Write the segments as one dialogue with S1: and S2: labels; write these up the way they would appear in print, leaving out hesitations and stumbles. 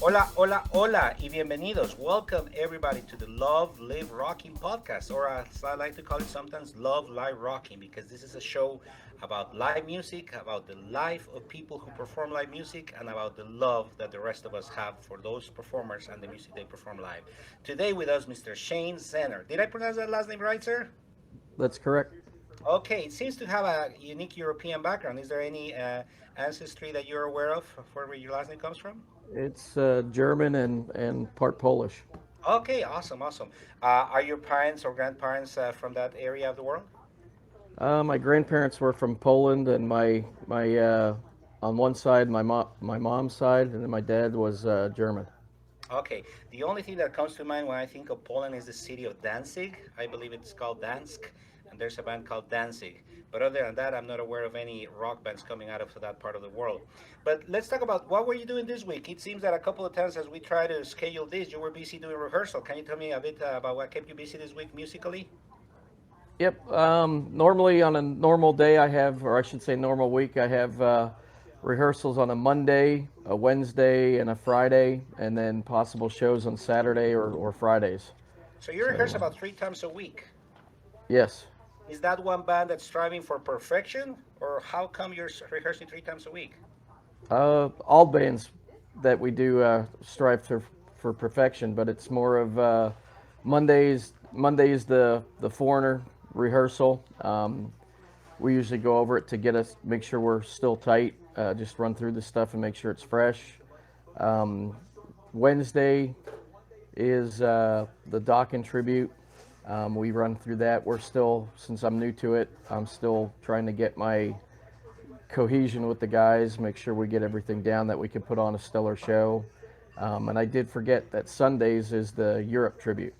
S1: Hola, hola, hola, y bienvenidos. Welcome everybody to the Love Live Rocking podcast, or as I like to call it sometimes, Love Live Rocking, because this is a show about live music, about the life of people who perform live music, and about the love that the rest of us have for those performers and the music they perform live. Today with us, Mr. Shane Zehner. Did I pronounce that last name right, sir?
S2: That's correct.
S1: Okay, it seems to have a unique European background. Is there any ancestry that you're aware of for where your last name comes from?
S2: It's German and part Polish.
S1: Okay, awesome, awesome. Are your parents or grandparents from that area of the world?
S2: My grandparents were from Poland, and my on one side my mom's side, and then my dad was German.
S1: Okay, the only thing that comes to mind when I think of Poland is the city of Danzig. I believe it's called Dansk, and there's a band called Danzig. But other than that, I'm not aware of any rock bands coming out of that part of the world. But let's talk about what were you doing this week? It seems that a couple of times as we try to schedule this, you were busy doing rehearsal. Can you tell me a bit about what kept you busy this week musically?
S2: Yep. Normally on a normal day, I have, or I should say, normal week, I have rehearsals on a Monday, a Wednesday, and a Friday, and then possible shows on Saturday or Fridays.
S1: So you rehearse
S2: So
S1: about 3 times a week.
S2: yes.
S1: Is that one band that's striving for perfection, or how come you're rehearsing 3 times a week?
S2: All bands that we do strive for perfection, but it's more of Mondays. Mondays the foreigner rehearsal. We usually go over it to get us make sure we're still tight. Just run through the stuff and make sure it's fresh. Um, Wednesday is the Dawkins tribute. We run through that. We're still, since I'm new to it, I'm still trying to get my cohesion with the guys, make sure we get everything down that we can put on a stellar show. And I did forget that Sundays is the Europe tribute.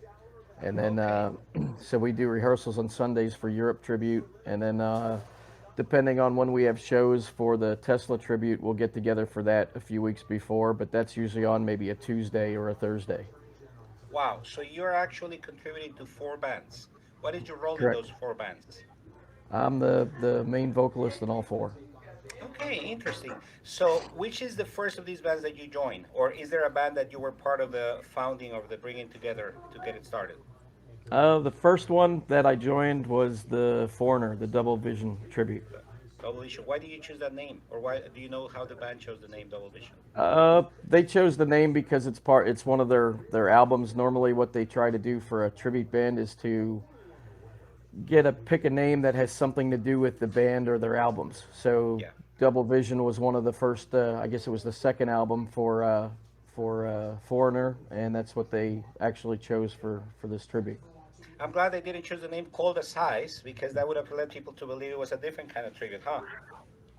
S2: And then,
S1: Okay.
S2: so we do rehearsals on Sundays for Europe tribute. And then, depending on when we have shows for the Tesla tribute, we'll get together for that a few weeks before. But that's usually on maybe a Tuesday or a Thursday.
S1: Wow. So you're actually contributing to 4 bands. What is your role in
S2: Correct.
S1: those 4 bands?
S2: I'm the main vocalist in all four.
S1: Okay, interesting. So, which is the first of these bands that you joined, or is there a band that you were part of the founding or the bringing together to get it started?
S2: The first one that I joined was the Foreigner, the Double Vision tribute.
S1: Double Vision. Why did you choose that name, or why do you know how the band chose the name Double Vision?
S2: They chose the name because it's one of their albums. Normally, what they try to do for a tribute band is to pick a name that has something to do with the band or their albums. So,
S1: Yeah.
S2: Double Vision was one of the first. I guess it was the second album for Foreigner, and that's what they actually chose for this tribute.
S1: I'm glad they didn't choose the name Cold as Ice because that would have led people to believe it was a different kind of tribute, huh?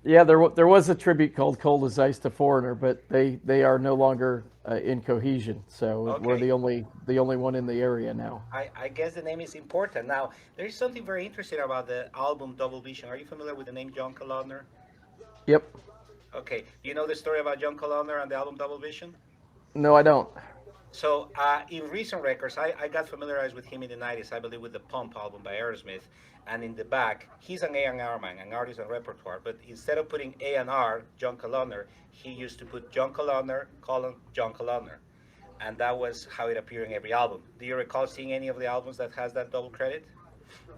S2: Yeah, there was a tribute called "Cold as Ice" to Foreigner, but they are no longer in cohesion. So we're
S1: Okay.
S2: the only one in the area now.
S1: I guess the name is important. Now, there is something very interesting about the album Double Vision. Are you familiar with the name John Kalodner?
S2: Yep.
S1: Okay. Do you know the story about John Kalodner and the album Double Vision?
S2: No, I don't.
S1: So, in recent records, I got familiarized with him in the 90s, I believe, with the Pump album by Aerosmith. And in the back, he's an A&R man, an artist and repertoire. But instead of putting A&R, John Kalodner, he used to put John Kalodner, colon, John Kalodner. And that was how it appeared in every album. Do you recall seeing any of the albums that has that double credit?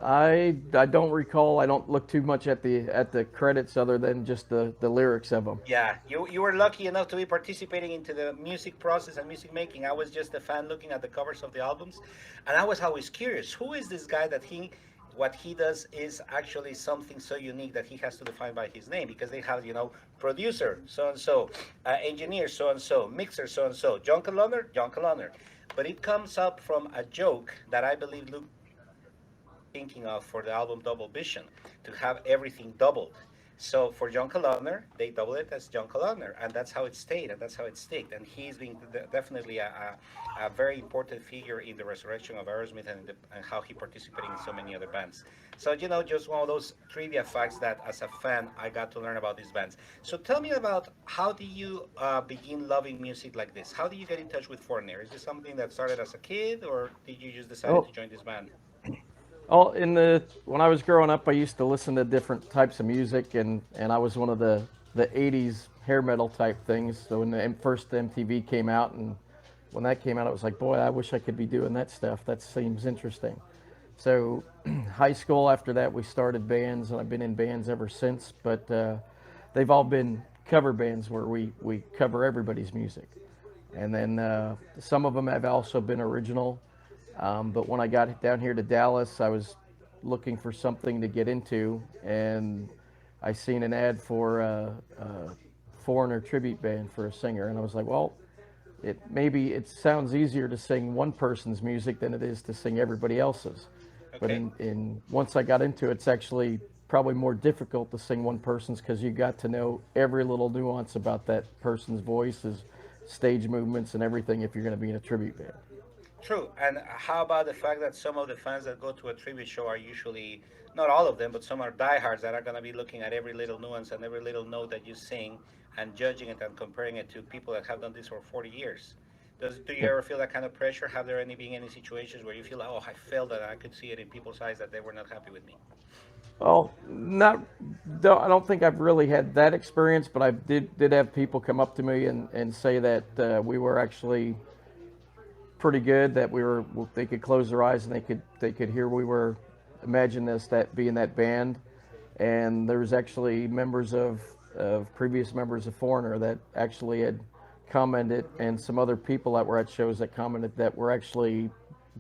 S2: I don't recall. I don't look too much at the credits other than just the lyrics of them.
S1: Yeah, you were lucky enough to be participating into the music process and music making. I was just a fan looking at the covers of the albums, and I was always curious, who is this guy that what he does is actually something so unique that he has to define by his name because they have, producer so and so, engineer so and so, mixer so and so, John Kalodner, John Kalodner. But it comes up from a joke that I believe Luke thinking of for the album Double Vision to have everything doubled. So for John Kalodner, they doubled it as John Kalodner, and that's how it stayed, and that's how it sticked. And he's been definitely a very important figure in the resurrection of Aerosmith and how he participated in so many other bands. So just one of those trivia facts that, as a fan, I got to learn about these bands. So tell me about how do you begin loving music like this? How do you get in touch with Foreigner? Is this something that started as a kid, or did you just decide
S2: Oh,
S1: to join this band?
S2: in the when I was growing up, I used to listen to different types of music, and I was one of the '80s hair metal type things. So when the first MTV came out, and when that came out, it was like, boy, I wish I could be doing that stuff. That seems interesting. So, high school after that, we started bands, and I've been in bands ever since. But they've all been cover bands where we cover everybody's music. And then some of them have also been original. But when I got down here to Dallas, I was looking for something to get into, and I seen an ad for a foreigner tribute band for a singer, and I was like, well, it sounds easier to sing one person's music than it is to sing everybody else's. But
S1: Okay.
S2: in once I got into it, it's actually probably more difficult to sing one person's because you got to know every little nuance about that person's voice, his stage movements, and everything if you're going to be in a tribute band.
S1: True. And how about the fact that some of the fans that go to a tribute show are usually, not all of them, but some are diehards that are going to be looking at every little nuance and every little note that you sing and judging it and comparing it to people that have done this for 40 years. Do you
S2: Yeah.
S1: ever feel that kind of pressure? Have there any been any situations where you feel, oh, I felt that I could see it in people's eyes that they were not happy with me?
S2: Well, not. I don't think I've really had that experience, but I did have people come up to me and say that we were actually pretty good. That we were they could close their eyes and they could hear we were imagine this that being that band. And there was actually members of previous members of Foreigner that actually had commented, and some other people that were at shows that commented that we're actually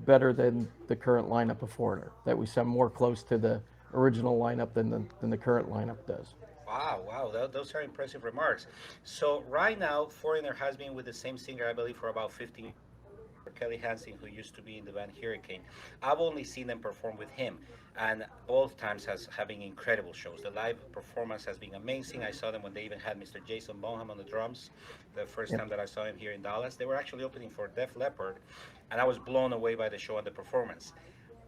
S2: better than the current lineup of Foreigner. That we sound more close to the original lineup than the current lineup does.
S1: Wow, wow, those are impressive remarks. So right now, Foreigner has been with the same singer, I believe, for about 15 years, Mr. Kelly Hansen, who used to be in the band Hurricane. I've only seen them perform with him, and both times has having incredible shows. The live performance has been amazing. I saw them when they even had Mr. Jason Bonham on the drums. The first
S2: Yep.
S1: time that I saw him here in Dallas, they were actually opening for Def Leppard, and I was blown away by the show and the performance.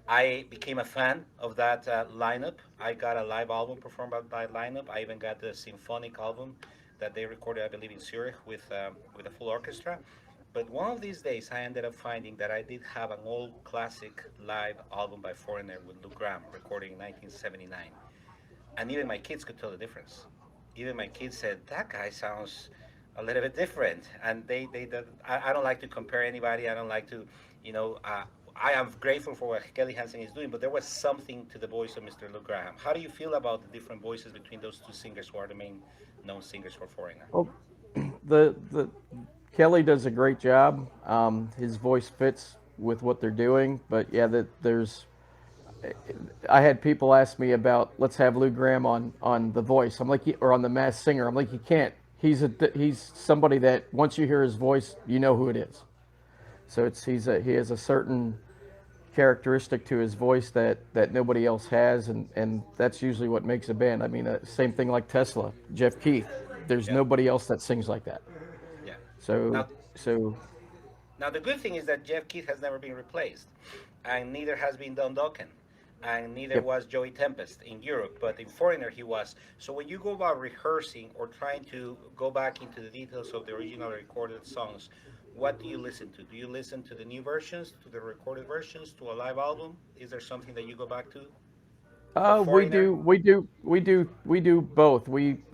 S1: I became a fan of that lineup. I got a live album performed by that lineup. I even got the symphonic album that they recorded, I believe, in Zurich with a full orchestra. But one of these days, I ended up finding that I did have an old classic live album by Foreigner with Lou Gramm, recording in 1979, and even my kids could tell the difference. Even my kids said that guy sounds a little bit different, and I don't like to compare anybody. I don't like to, you know. I am grateful for what Kelly Hansen is doing, but there was something to the voice of Mr. Lou Graham. How do you feel about the different voices between those two singers who are the main known singers for Foreigner?
S2: Well, the Kelly does a great job. His voice fits with what they're doing, but yeah, that there's. I had people ask me about let's have Lou Graham on The Voice. I'm like, or on The Masked Singer. I'm like, you can't. He's somebody that once you hear his voice, you know who it is. So he has a certain characteristic to his voice that nobody else has, and that's usually what makes a band. I mean, same thing like Tesla, Jeff Keith. There's
S1: Yeah,
S2: nobody else that sings like that.
S1: yeah.
S2: So
S1: Now,
S2: so
S1: Now, the good thing is that Jeff Keith has never been replaced, and neither has been Don Dokken, and neither
S2: yep.
S1: was Joey Tempest in Europe, but in Foreigner he was. So when you go about rehearsing or trying to go back into the details of the original recorded songs, what do you listen to? Do you listen to the new versions, to the recorded versions, to a live album? Is there something that you go back to for
S2: We
S1: Foreigner?
S2: do, we do both.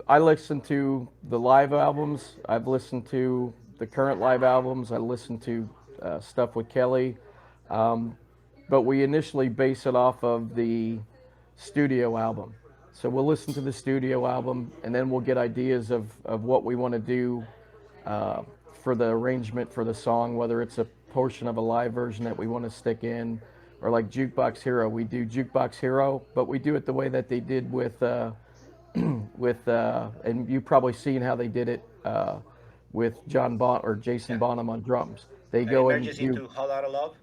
S2: I listen to the live albums. I've listened to the current live albums. I listen to stuff with Kelly, um, but we initially base it off of the studio album. So we'll listen to the studio album, and then we'll get ideas of what we want to do uh, for the arrangement for the song, whether it's a portion of a live version that we want to stick in, or like Jukebox Hero. We do Jukebox Hero, but we do it the way that they did and you've probably seen how they did it with Jason
S1: Yeah.
S2: Bonham on drums. They
S1: And it
S2: go and
S1: merges
S2: do
S1: into Whole Lotta Love?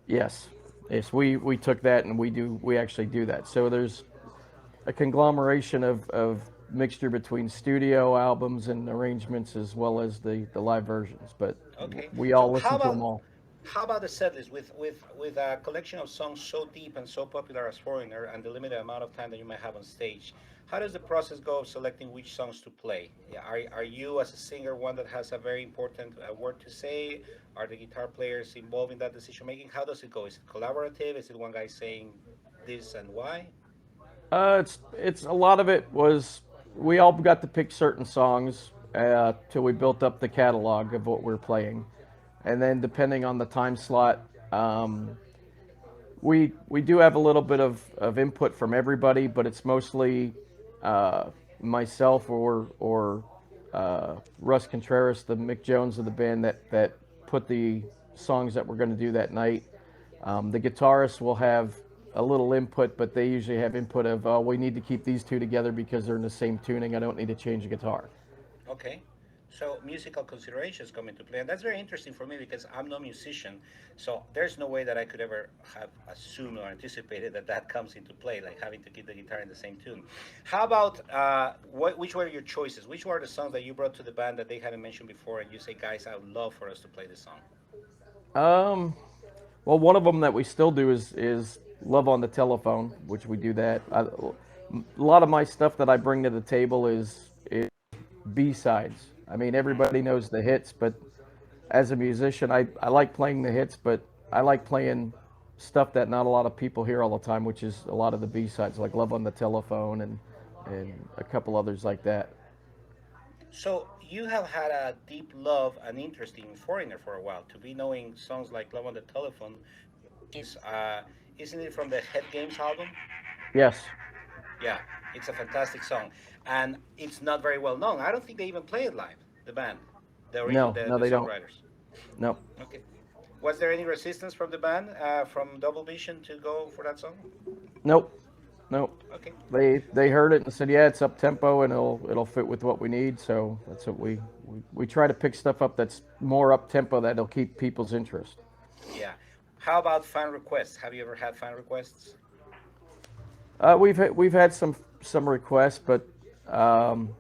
S2: yes, yes. We took that and we actually do that. So there's a conglomeration of mixture between studio albums and arrangements as well as the live versions. But
S1: Okay.
S2: we
S1: So
S2: all listen to them all.
S1: how about the set list with a collection of songs so deep and so popular as Foreigner and the limited amount of time that you might have on stage? How does the process go of selecting which songs to play? Yeah, are you as a singer one that has a very important word to say? Are the guitar players involved in that decision making? How does it go? Is it collaborative? Is it one guy saying this and why?
S2: It's a lot of it was. we all got to pick certain songs till we built up the catalog of what we're playing, and then depending on the time slot, we do have a little bit of input from everybody, but it's mostly uh, myself or Russ Contreras, the Mick Jones of the band that put the songs that we're going to do that night. The guitarists will have a little input, but they usually have input of, oh, we need to keep these two together because they're in the same tuning. I don't need to change the guitar.
S1: Okay. So musical considerations come into play, and that's very interesting for me because I'm no musician. So there's no way that I could ever have assumed or anticipated that that comes into play, like having to keep the guitar in the same tune. How about which were your choices? Which were the songs that you brought to the band that they hadn't mentioned before, and you say, guys, I would love for us to play this song?
S2: Um, well, one of them that we still do is Love on the Telephone, which we do that. A lot of my stuff that I bring to the table is B sides. I mean, everybody knows the hits, but as a musician, I like playing the hits, but I like playing stuff that not a lot of people hear all the time, which is a lot of the B sides, like Love on the Telephone and a couple others like that.
S1: So you have had a deep love and interest in Foreigner for a while. To be knowing songs like "Love on the Telephone," is isn't it from the Head Games album?
S2: Yes.
S1: Yeah, it's a fantastic song, and it's not very well known. I don't think they even play it live. The band, the origin,
S2: No,
S1: the,
S2: no,
S1: the
S2: they don't.
S1: songwriters.
S2: No.
S1: Okay. Was there any resistance from the band, from Double Vision, to go for that song?
S2: Nope. Nope.
S1: Okay.
S2: They heard it and said, yeah, it's up tempo and it'll fit with what we need. So that's what we try to pick stuff up that's more up tempo that'll keep people's interest.
S1: Yeah. How about fan requests? Have you ever had fan requests?
S2: We've had some requests, but um,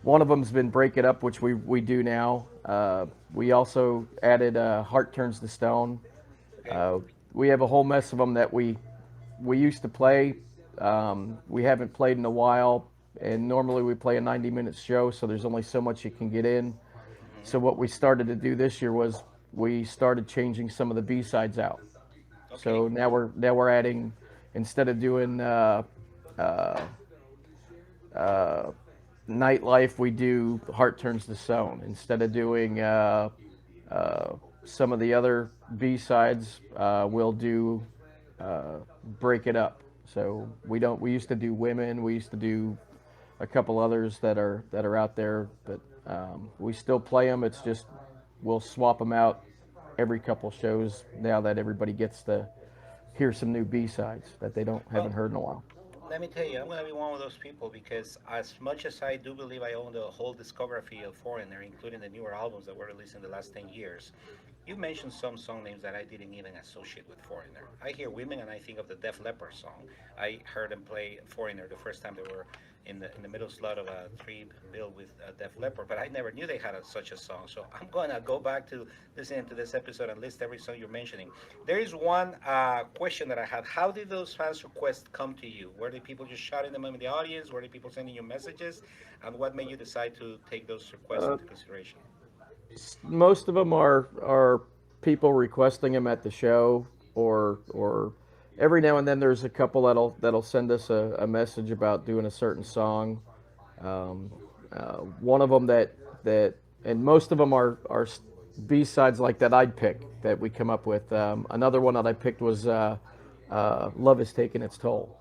S2: one of them's been Break It Up, which we do now. We also added Heart Turns to Stone.
S1: Okay.
S2: Uh, we have a whole mess of them that we used to play. We haven't played in a while, and normally we play a 90-minute show, so there's only so much you can get in.
S1: Hmm.
S2: So what we started to do this year was we started changing some of the B sides out.
S1: Okay.
S2: So now we're adding, instead of doing uh, uh, nightlife, we do Heart Turns to Stone. Instead of doing uh, some of the other B sides, we'll do uh, Break It Up. So we don't. We used to do Women. We used to do a couple others that are out there, but we still play them. It's just we'll swap them out every couple shows now that everybody gets to hear some new B sides that they don't haven't
S1: Well,
S2: heard in a while.
S1: let me tell you, I'm going to be one of those people because as much as I do believe I own the whole discography of Foreigner, including the newer albums that were released in the last 10 years, you mentioned some song names that I didn't even associate with Foreigner. I hear Women and I think of the Def Leppard song. I heard them play Foreigner the first time they were in the middle slot of a three bill with Def Leppard, but I never knew they had such a song. So I'm going to go back to listening to this episode and list every song you're mentioning. There is one question that I had. How did those fans' requests come to you? Were they people just shouting them in the audience? Were they people sending you messages? And what made you decide to take those requests
S2: Uh,
S1: into consideration?
S2: Most of them are people requesting them at the show, or every now and then there's a couple that'll send us a message about doing a certain song. Um, one of them that and most of them are B sides like that I'd pick that we come up with. Another one that I picked was "Love Has Taken Its Toll."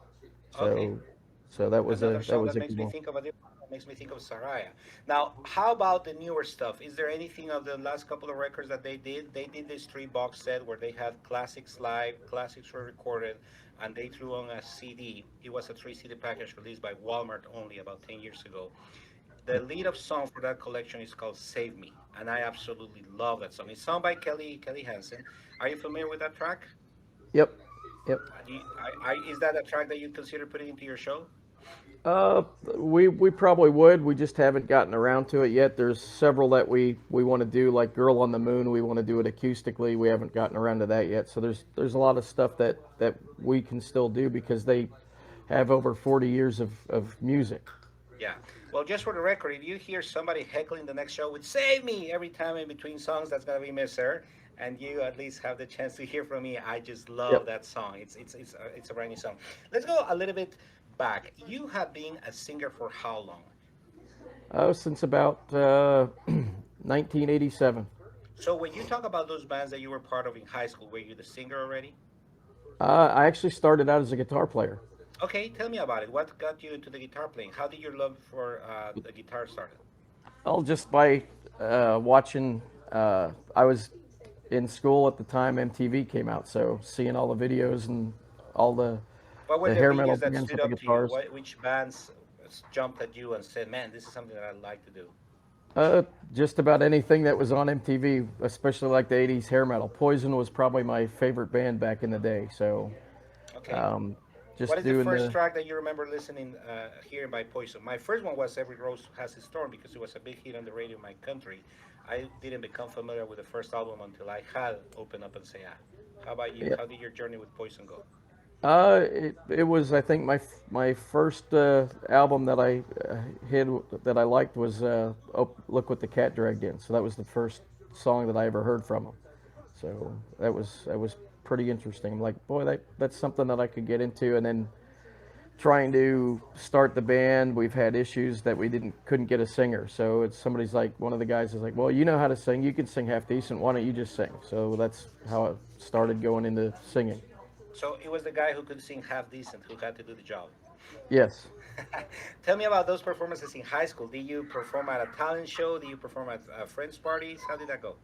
S1: Okay.
S2: So so that was
S1: Another
S2: a that
S1: song
S2: was
S1: that
S2: a
S1: makes
S2: good
S1: me
S2: one.
S1: think of a different one, makes me think of Saraya. Now, how about the newer stuff? Is there anything of the last couple of records that they did? They did this three box set where they had classics live, classics were recorded, and they threw on a CD. It was a three CD package released by Walmart only about 10 years ago. The lead of song for that collection is called Save Me, and I absolutely love that song. It's sung by Kelly Hansen. Are you familiar with that track?
S2: Yep, yep.
S1: Is that a track that you consider putting into your show?
S2: Uh, we probably would. We just haven't gotten around to it yet. There's several that we want to do, like "Girl on the Moon." We want to do it acoustically. We haven't gotten around to that yet. So there's a lot of stuff that we can still do because they have over 40 years of music.
S1: Yeah. Well, just for the record, if you hear somebody heckling the next show with "Save Me" every time in between songs, that's gonna be Miss Sir, and you at least have the chance to hear from me. I just love
S2: Yep.
S1: that song. It's a brand new song. Let's go a little bit back. You have been a singer for how long?
S2: Oh, since about 1987.
S1: So when you talk about those bands that you were part of in high school, were you the singer already?
S2: I actually started out as a guitar player.
S1: Okay, tell me about it. What got you into the guitar playing? How did your love for the guitar started?
S2: Well, just by watching. I was in school at the time MTV came out, so seeing all the videos and all
S1: What were
S2: the
S1: the
S2: hair metal
S1: videos that
S2: bands
S1: stood
S2: with the
S1: up to you?
S2: guitars.
S1: Which bands jumped at you and said, "Man, this is something that I'd like to do"?
S2: Just about anything that was on MTV, especially like the '80s hair metal. Poison was probably my favorite band back in the day. So
S1: Okay.
S2: um,
S1: What
S2: just
S1: is the
S2: doing
S1: first
S2: the
S1: track that you remember listening, hearing by Poison? My first one was "Every Rose Has Its Thorn" because it was a big hit on the radio in my country. I didn't become familiar with the first album until I had opened up and say, "Ah." How about you?
S2: yeah.
S1: How did your journey with Poison go?
S2: It was I think my first album that I hit that I liked was Look What the Cat Dragged In. So that was the first song that I ever heard from them. So that was pretty interesting. I'm like, boy, that's something that I could get into. And then trying to start the band, we've had issues that we didn't couldn't get a singer. So it's somebody's like one of the guys is like, well, you know how to sing, you can sing half decent. Why don't you just sing? So that's how it started going into singing.
S1: So it was the guy who could sing half decent who had to do the job.
S2: Yes.
S1: Tell me about those performances in high school. Did you perform at a talent show? Did you perform at friends' parties? How did that go?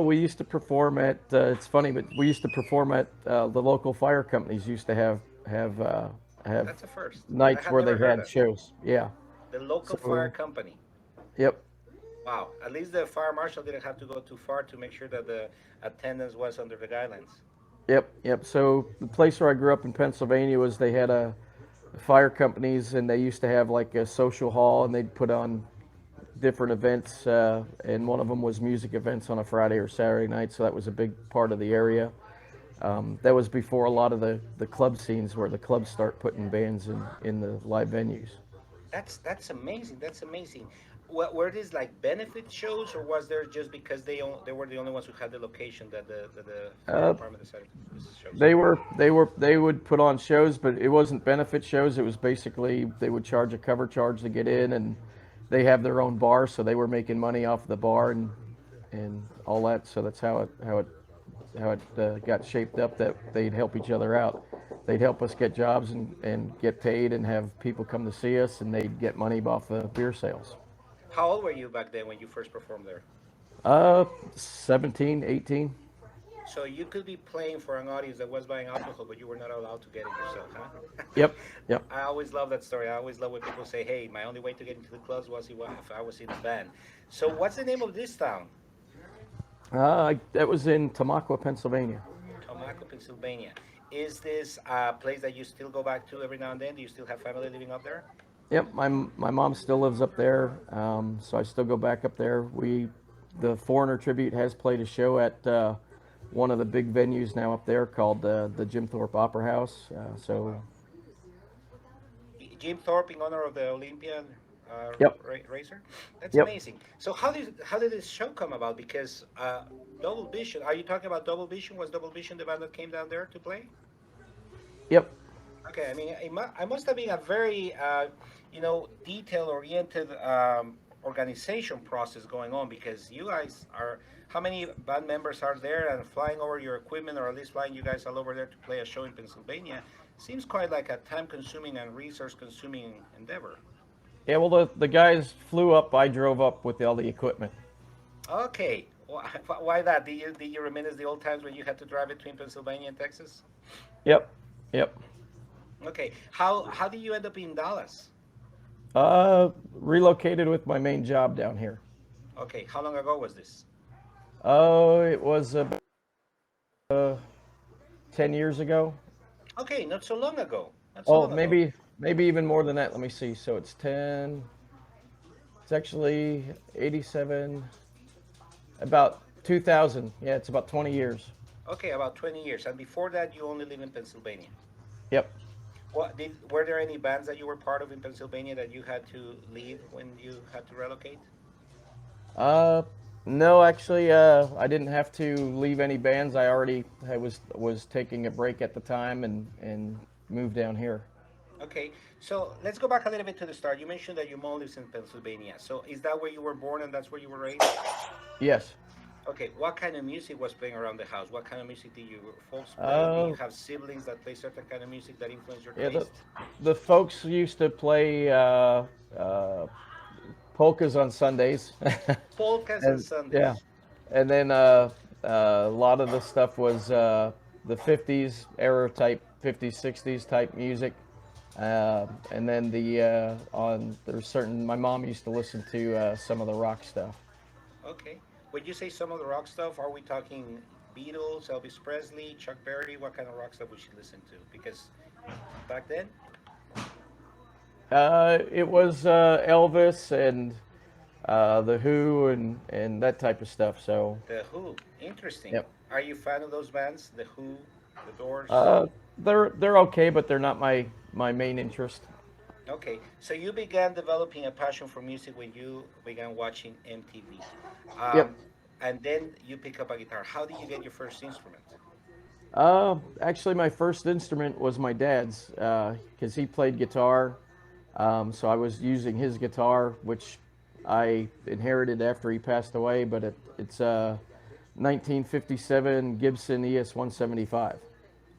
S2: We used to perform at. It's funny, but we used to perform at the local fire companies. Used to have
S1: That's a first. I
S2: nights
S1: had
S2: where
S1: never
S2: they
S1: heard
S2: had
S1: that.
S2: shows. Yeah.
S1: The local fire
S2: So
S1: company.
S2: yep,
S1: Wow. At least the fire marshal didn't have to go too far to make sure that the attendance was under the guidelines.
S2: yep. So the place where I grew up in Pennsylvania was they had a fire companies, and they used to have like a social hall, and they'd put on different events, and one of them was music events on a Friday or Saturday night. So that was a big part of the area. That was before a lot of the club scenes where the clubs start putting bands in the live venues.
S1: That's amazing. That's amazing. What were these like benefit shows, or was there just because they were the only ones who had the location that the fire
S2: Uh,
S1: department decided to do these shows?
S2: they would put on shows, but it wasn't benefit shows. It was basically they would charge a cover charge to get in, and they have their own bar, so they were making money off the bar and all that. So that's how it got shaped up that they'd help each other out. They'd help us get jobs and get paid and have people come to see us, and they'd get money off the beer sales.
S1: How old were you back then when you first performed there?
S2: 17, 18.
S1: So you could be playing for an audience that was buying alcohol, but you were not allowed to get it yourself, huh?
S2: Yep, yep.
S1: I always love that story. I always love when people say, "Hey, my only way to get into the clubs was if I was in a band." So what's the name of this town?
S2: That was in Tamaqua, Pennsylvania.
S1: Tomaco, Pennsylvania. Is this a place that you still go back to every now and then? Do you still have family living up there?
S2: Yep, my mom still lives up there, so I still go back up there. The Foreigner Tribute has played a show at one of the big venues now up there called the Jim Thorpe Opera House. So,
S1: Jim Thorpe in honor of the Olympian
S2: yep,
S1: racer. That's
S2: yep,
S1: amazing. So how did this show come about? Because Double Vision. Are you talking about Double Vision? Was Double Vision the band that came down there to play?
S2: yep.
S1: Okay, I mean, I must have been a very, detail-oriented organization process going on because you guys are. How many band members are there and flying over your equipment, or at least flying you guys all over there to play a show in Pennsylvania? Seems quite like a time-consuming and resource-consuming endeavor.
S2: Yeah, well, the guys flew up. I drove up with all the equipment.
S1: Okay, why that? Do you reminisce the old times when you had to drive between Pennsylvania and Texas?
S2: Yep, yep.
S1: Okay, how did you end up in Dallas?
S2: Relocated with my main job down here.
S1: Okay, how long ago was this?
S2: Oh, it was about 10 years ago.
S1: Okay, not so long ago. Not so
S2: Oh,
S1: long ago.
S2: maybe even more than that. Let me see. So it's 10. It's actually 87. About 2000. Yeah, it's about 20 years.
S1: Okay, about 20 years. And before that, you only live in Pennsylvania.
S2: Yep.
S1: Were there any bands that you were part of in Pennsylvania that you had to leave when you had to relocate?
S2: Uh, no, actually, I didn't have to leave any bands. I already was taking a break at the time and moved down here.
S1: Okay, so let's go back a little bit to the start. You mentioned that your mom lives in Pennsylvania. So is that where you were born and that's where you were raised?
S2: Yes.
S1: Okay, what kind of music was playing around the house? What kind of music did your folks play? Did you
S2: Uh,
S1: have siblings that play certain kind of music that influenced your
S2: yeah.
S1: taste?
S2: The folks used to play uh, polkas on Sundays,
S1: Polkas and
S2: and yeah,
S1: Sundays.
S2: and then a lot of the stuff was the '50s era type, '50s, '60s type music. And then on there's certain my mom used to listen to some of the rock stuff.
S1: Okay. When you say some of the rock stuff, are we talking Beatles, Elvis Presley, Chuck Berry? What kind of rock stuff we should listen to? Because back then,
S2: It was Elvis and the Who and that type of stuff. So
S1: The Who. Interesting.
S2: yep.
S1: Are you a fan of those bands? The Who, The Doors?
S2: Uh, they're okay, but they're not my main interest.
S1: Okay, so you began developing a passion for music when you began watching MTV.
S2: Yep.
S1: And then you pick up a guitar. How did you get your first instrument?
S2: Actually, my first instrument was my dad's because he played guitar. So I was using his guitar, which I inherited after he passed away. But it's 1957 Gibson ES 175.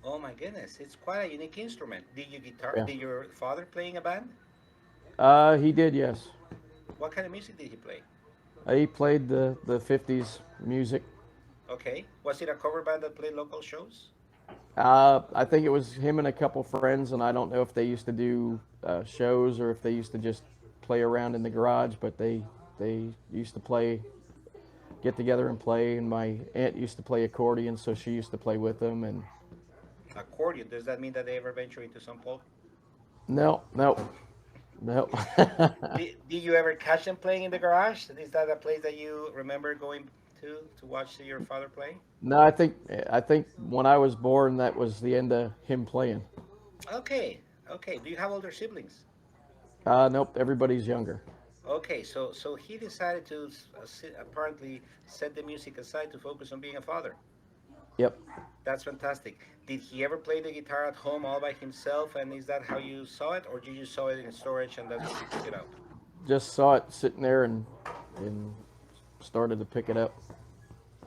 S1: Oh my goodness, it's quite a unique instrument. Did you guitar?
S2: Yeah.
S1: Did your father play in a band?
S2: He did, yes.
S1: What kind of music did he play?
S2: He played the '50s music.
S1: Okay, was it a cover band that played local shows?
S2: I think it was him and a couple friends, and I don't know if they used to do shows or if they used to just play around in the garage. But they used to play, get together and play. And my aunt used to play accordion, so she used to play with them. And
S1: Accordion. Does that mean that they ever venture into some folk?
S2: no, no, no.
S1: Did you ever catch them playing in the garage? Is that a place that you remember going to watch your father play?
S2: No, I think when I was born, that was the end of him playing.
S1: Okay, okay. Do you have older siblings?
S2: Nope, everybody's younger.
S1: Okay, so he decided to apparently set the music aside to focus on being a father.
S2: Yep.
S1: That's fantastic. Did he ever play the guitar at home all by himself? And is that how you saw it, or did you saw it in storage and that's where you took it out?
S2: Just saw it sitting there and started to pick it up.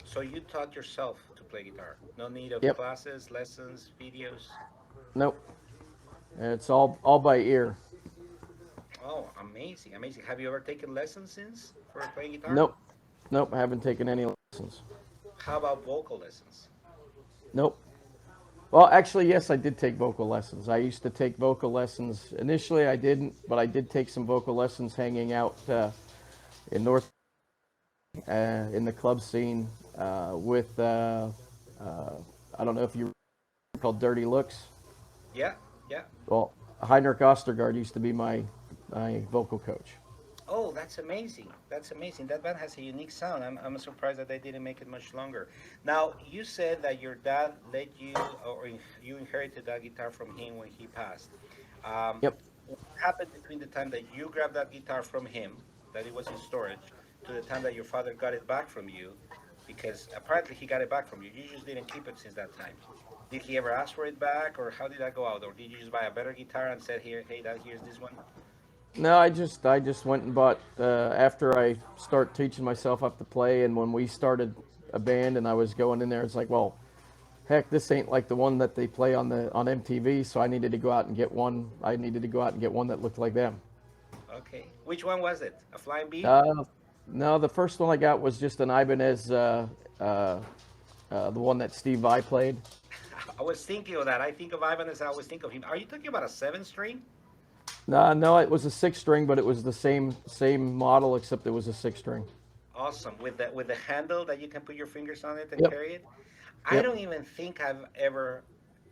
S1: So you taught yourself to play guitar. No need of
S2: Yep.
S1: classes, lessons, videos.
S2: Nope. It's all by ear.
S1: Oh, amazing, amazing. Have you ever taken lessons since for playing guitar?
S2: Nope. Nope. I haven't taken any lessons.
S1: How about vocal lessons?
S2: Nope. Well, actually, yes, I did take vocal lessons. I used to take vocal lessons. Initially, I didn't, but I did take some vocal lessons hanging out in North in the club scene with I don't know if you called Dirty Looks.
S1: Yeah, yeah.
S2: Well, Heinrich Ostergaard used to be my vocal coach.
S1: Oh, that's amazing. That's amazing. That band has a unique sound. I'm surprised that they didn't make it much longer. Now, you said that your dad let you, or you inherited that guitar from him when he passed. Um,
S2: Yep.
S1: what happened between the time that you grabbed that guitar from him, that it was in storage, to the time that your father got it back from you? Because apparently he got it back from you. You just didn't keep it since that time. Did he ever ask for it back, or how did that go out? Or did you just buy a better guitar and said, "Here, hey, dad, here's this one"?
S2: No, I just went and bought after I start teaching myself up to play, and when we started a band and I was going in there, it's like, well, heck, this ain't like the one that they play on MTV, so I needed to go out and get one. I needed to go out and get one that looked like them.
S1: Okay. Which one was it? A Flying B?
S2: Uh, no, the first one I got was just an Ibanez, uh, the one that Steve Vai played.
S1: I was thinking of that. I think of Ivan as I always think of him. Are you talking about a seven string?
S2: No, no, it was a six string, but it was the same model except it was a six string.
S1: Awesome. With the handle that you can put your fingers on it and
S2: Yep,
S1: carry it. I
S2: yep,
S1: don't even think I've ever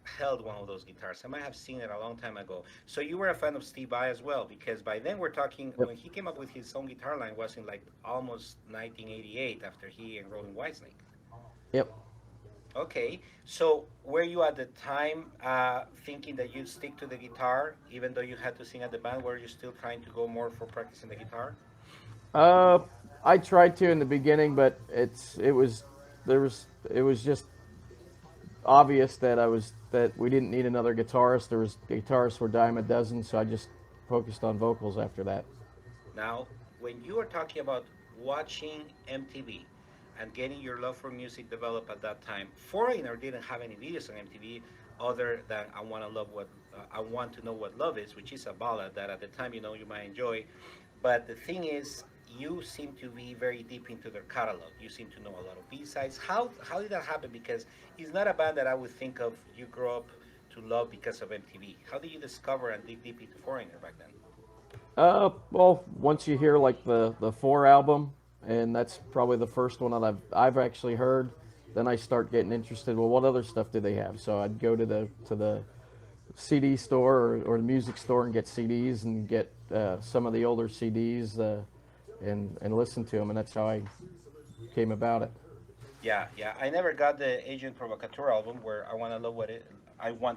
S1: held one of those guitars. I might have seen it a long time ago. So you were a fan of Steve Vai as well, because by then we're talking
S2: yep,
S1: when he came up with his own guitar line was in like almost 1988 after he enrolled in Whitesnake.
S2: yep.
S1: Okay, so were you at the time thinking that you'd stick to the guitar, even though you had to sing at the band? Were you still trying to go more for practicing the guitar?
S2: Uh, I tried to in the beginning, but it was just obvious that we didn't need another guitarist. There was guitarists were dime a dozen, so I just focused on vocals after that.
S1: Now, when you are talking about watching MTV and getting your love for music developed at that time, Foreigner didn't have any videos on MTV other than I want to know what love is, which is a ballad that at the time you might enjoy. But the thing is, you seem to be very deep into their catalog. You seem to know a lot of B sides. How did that happen? Because it's not a band that I would think of you grow up to love because of MTV. How did you discover and dig deep into Foreigner back then?
S2: Well, once you hear like the Four album, and that's probably the first one that I've actually heard, then I start getting interested. Well, what other stuff do they have? So I'd go to the CD store or the music store and get CDs and get some of the older CDs and listen to them, and that's how I came about it.
S1: Yeah, yeah. I never got the Agent Provocateur album where I want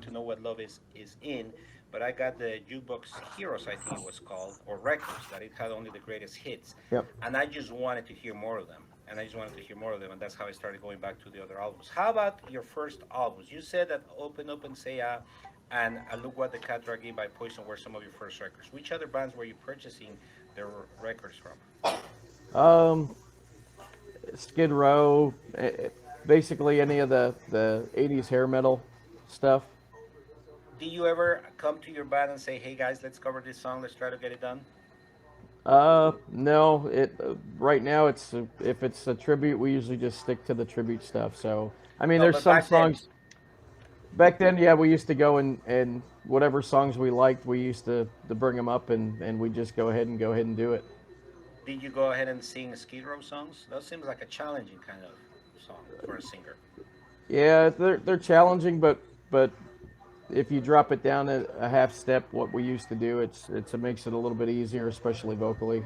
S1: to know what love is in, but I got the Jukebox Heroes, I think it was called, or Records, that it had only the greatest hits,
S2: Yep.
S1: and I just wanted to hear more of them, and I just wanted to hear more of them, and that's how I started going back to the other albums. How about your first albums? You said that Open Open Say and Look What the Cat Dragged In by Poison were some of your first records. Which other bands were you purchasing their records from?
S2: Um, Skid Row, basically any of the '80s hair metal stuff.
S1: Did you ever come to your band and say, "Hey guys, let's cover this song. Let's try to get it done"?
S2: No, it right now if it's a tribute, we usually just stick to the tribute stuff. So I mean,
S1: No,
S2: there's
S1: but
S2: some
S1: back then,
S2: songs back then. Yeah, we used to go and whatever songs we liked, we used to bring them up and we just go ahead and do it.
S1: did you go ahead and sing Skid Row songs? That seems like a challenging kind of song for a singer.
S2: Yeah, they're challenging, but if you drop it down a half step, what we used to do, it makes it a little bit easier, especially vocally.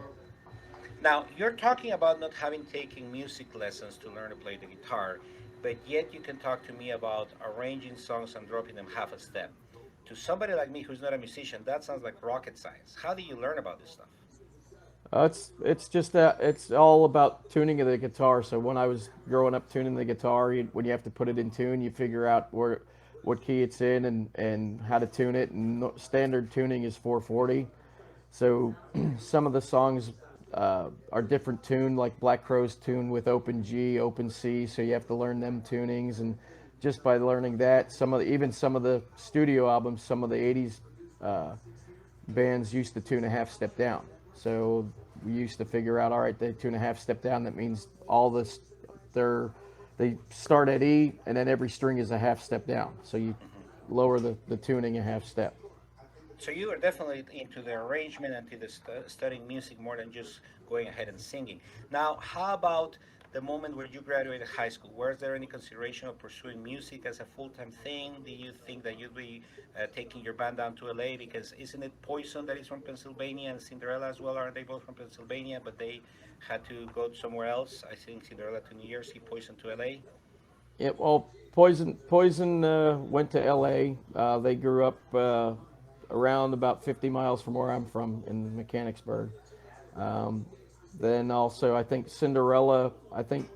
S1: Now, you're talking about not having taken music lessons to learn to play the guitar, but yet you can talk to me about arranging songs and dropping them half a step. To somebody like me who's not a musician, that sounds like rocket science. How do you learn about this stuff?
S2: It's just that it's all about tuning of the guitar. So when I was growing up tuning the guitar, when you have to put it in tune, you figure out what key it's in and how to tune it. And standard tuning is 440. So some of the songs are different tuned, like Black Crow's tuned with open G, open C. So you have to learn them tunings, and just by learning that, even some of the studio albums, some of the '80s uh, bands used to tune a half step down. So we used to figure out, all right, they tune a half step down. That means all this, they're they start at E, and then every string is a half step down. So you lower the tuning a half step.
S1: So you are definitely into the arrangement and to the studying music more than just going ahead and singing. Now, how about the moment where you graduated high school? Was there any consideration of pursuing music as a full-time thing? Do you think that you'd be taking your band down to LA? Because isn't it Poison that is from Pennsylvania and Cinderella as well? Aren't they both from Pennsylvania, but they had to go somewhere else? I think Cinderella to New Jersey, Poison to LA.
S2: Yeah, well, Poison went to L.A. They grew up around about 50 miles from where I'm from in Mechanicsburg. Um, then also, I think Cinderella. I think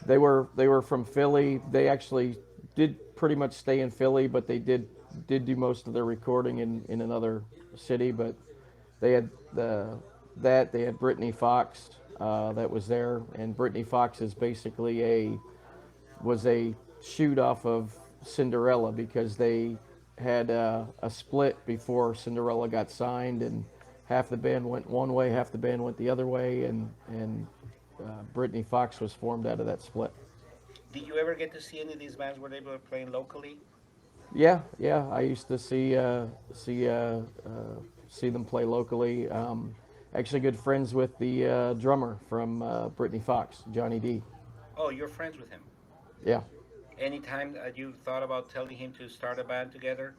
S2: they were from Philly. They actually did pretty much stay in Philly, but they did do most of their recording in another city. But they had they had Brittany Fox that was there, and Brittany Fox is basically a shoot off of Cinderella because they had a split before Cinderella got signed, and half the band went one way, half the band went the other way, and Brittany Fox was formed out of that split.
S1: Did you ever get to see any of these bands where they were playing locally?
S2: Yeah, yeah, I used to see them play locally. Actually, good friends with the drummer from Brittany Fox, Johnny D.
S1: Oh, you're friends with him.
S2: Yeah.
S1: Anytime you thought about telling him to start a band together?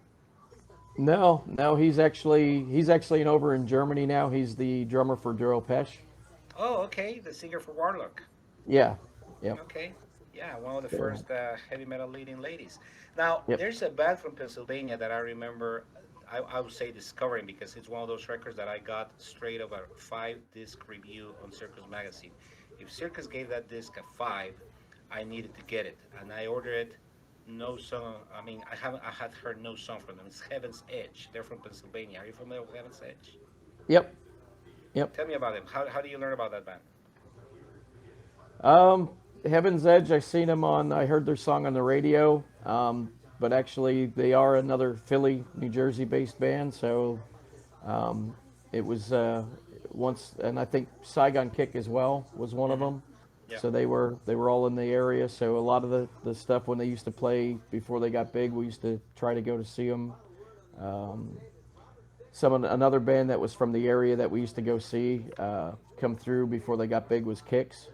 S2: No, no, he's actually over in Germany now. He's the drummer for Duro Pesh.
S1: Oh, okay, the singer for Warlock.
S2: Yeah, yep,
S1: Okay, yeah, one of the
S2: so,
S1: first heavy metal leading ladies. Now,
S2: yep.
S1: there's a band from Pennsylvania that I remember, I would say discovering because it's one of those records that I got straight of a 5 disc review on Circus Magazine. If Circus gave that disc a 5, I needed to get it, and I ordered it No song. I mean, I haven't. I had heard no song from them. It's Heaven's Edge. They're from Pennsylvania. Are you familiar with Heaven's Edge?
S2: Yep, yep.
S1: Tell me about them. How do you learn about that band?
S2: Um, Heaven's Edge. I seen them on. I heard their song on the radio. But actually, they are another Philly, New Jersey-based band. So it was once, and I think Saigon Kick as well was one of
S1: Hmm.
S2: them.
S1: Yeah.
S2: So they were all in the area. So a lot of the stuff when they used to play before they got big, we used to try to go to see them. Um, another band that was from the area that we used to go see come through before they got big was Kicks.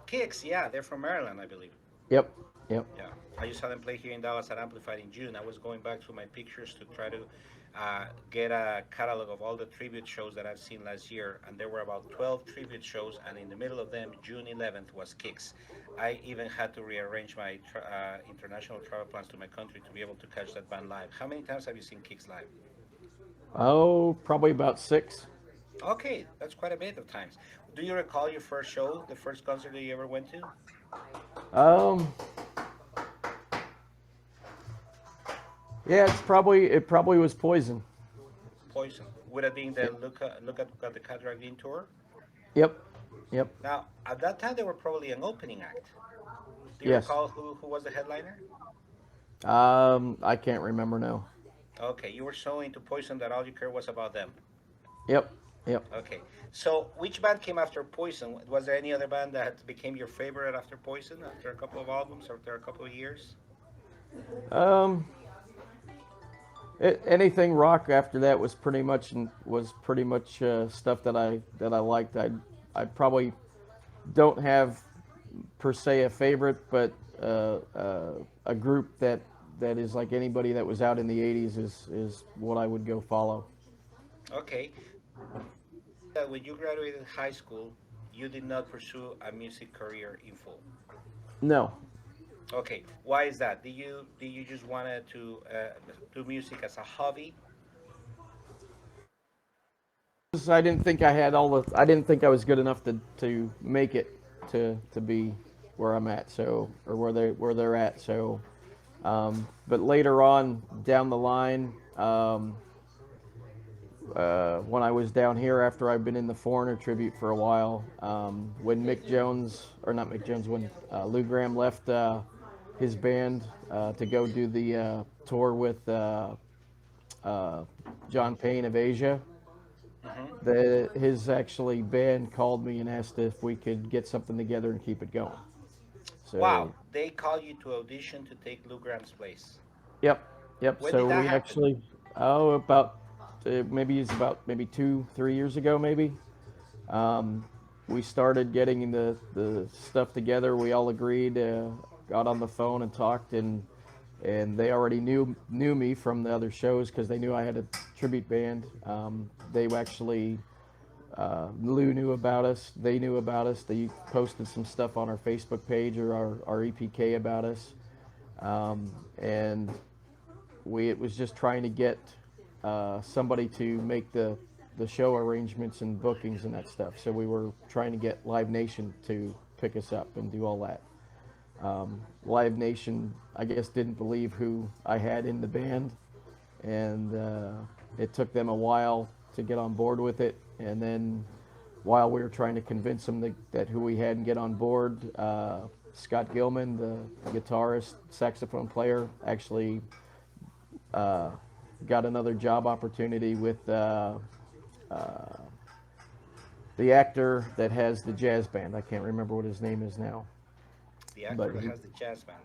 S1: Kicks. Yeah, they're from Maryland, I believe.
S2: Yep, yep.
S1: Yeah, I just saw them play here in Dallas at Amplified in June. I was going back through my pictures to try to get a catalog of all the tribute shows that I've seen last year, and there were about 12 tribute shows, and in the middle of them, June 11th was Kicks. I even had to rearrange my international travel plans to my country to be able to catch that band live. How many times have you seen Kicks live?
S2: Oh, probably about six.
S1: Okay, that's quite a bit of times. Do you recall your first show, the first concert that you ever went to?
S2: Um, yeah, it probably was Poison.
S1: Poison. Would it be the
S2: Yep,
S1: Look at the Cat Dragged In tour?
S2: yep, yep.
S1: Now, at that time, they were probably an opening act. Do you
S2: Yes.
S1: recall who was the headliner?
S2: I can't remember now.
S1: Okay, you were so into Poison that all you cared was about them.
S2: Yep, yep.
S1: Okay, so which band came after Poison? Was there any other band that became your favorite after Poison, after a couple of albums, after a couple of years?
S2: Um, anything rock after that was pretty much stuff that I liked. I probably don't have per se a favorite, but a group that is like anybody that was out in the '80s is what I would go follow.
S1: Okay, when you graduated high school, you did not pursue a music career in full.
S2: No,
S1: Okay, why is that? Do you just wanted to do music as a hobby?
S2: I didn't think I had all the. I didn't think I was good enough to make it to be where I'm at. So or where they're at. So, but later on down the line, when I was down here after I've been in the Foreigner tribute for a while, when Mick Jones or not Mick Jones, when Lou Gramm left his band to go do the tour with uh, John Payne of Asia.
S1: Hmm.
S2: His actually band called me and asked if we could get something together and keep it going.
S1: Wow,
S2: So,
S1: they call you to audition to take Lou Graham's place.
S2: yep, yep.
S1: When did
S2: So
S1: that
S2: we
S1: happen?
S2: actually, about maybe it's about maybe 2, 3 years ago, maybe. Um, we started getting the stuff together. We all agreed, got on the phone and talked, and they already knew me from the other shows because they knew I had a tribute band. They actually Lou knew about us. They knew about us. They posted some stuff on our Facebook page or our EPK about us, and it was just trying to get somebody to make the show arrangements and bookings and that stuff. So we were trying to get Live Nation to pick us up and do all that. Live Nation, I guess, didn't believe who I had in the band, and it took them a while to get on board with it. And then while we were trying to convince them that who we had and get on board, Scott Gilman, the guitarist, saxophone player, actually uh, got another job opportunity with the actor that has the jazz band. I can't remember what his name is now,
S1: The actor
S2: but
S1: that has the jazz band.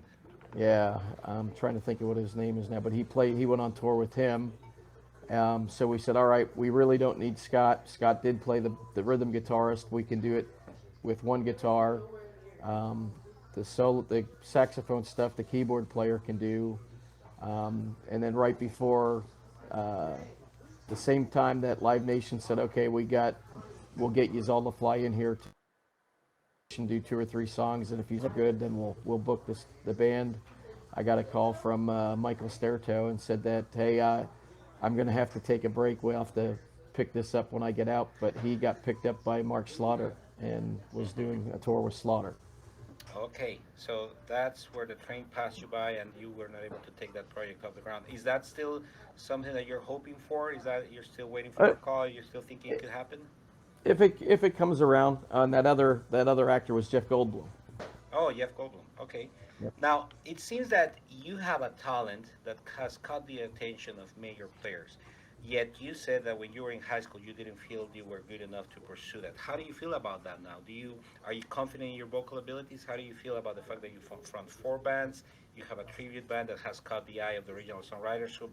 S2: yeah, I'm trying to think of what his name is now. But he went on tour with him. So we said, all right, we really don't need Scott. Scott did play the rhythm guitarist. We can do it with one guitar. The saxophone stuff, the keyboard player can do. And then right before uh, the same time that Live Nation said, okay, we'll get you all to fly in here to do 2 or 3 songs, and if he's good, then we'll book the band. I got a call from Michael Sterto and said that, hey, I'm going to have to take a break. We'll have to pick this up when I get out. But he got picked up by Mark Slaughter and was
S1: Hmm.
S2: doing a tour with Slaughter.
S1: Okay, so that's where the train passed you by, and you were not able to take that project off the ground. Is that still something that you're hoping for? Is that you're still waiting for
S2: Uh,
S1: a call? You're still thinking it could happen?
S2: if it comes around, that other actor was Jeff Goldblum.
S1: Oh, Jeff Goldblum. Okay.
S2: Yep.
S1: Now, it seems that you have a talent that has caught the attention of major players. Yet you said that when you were in high school, you didn't feel you were good enough to pursue that. How do you feel about that now? Are you confident in your vocal abilities? How do you feel about the fact that you front four bands? You have a tribute band that has caught the eye of the original songwriters, who,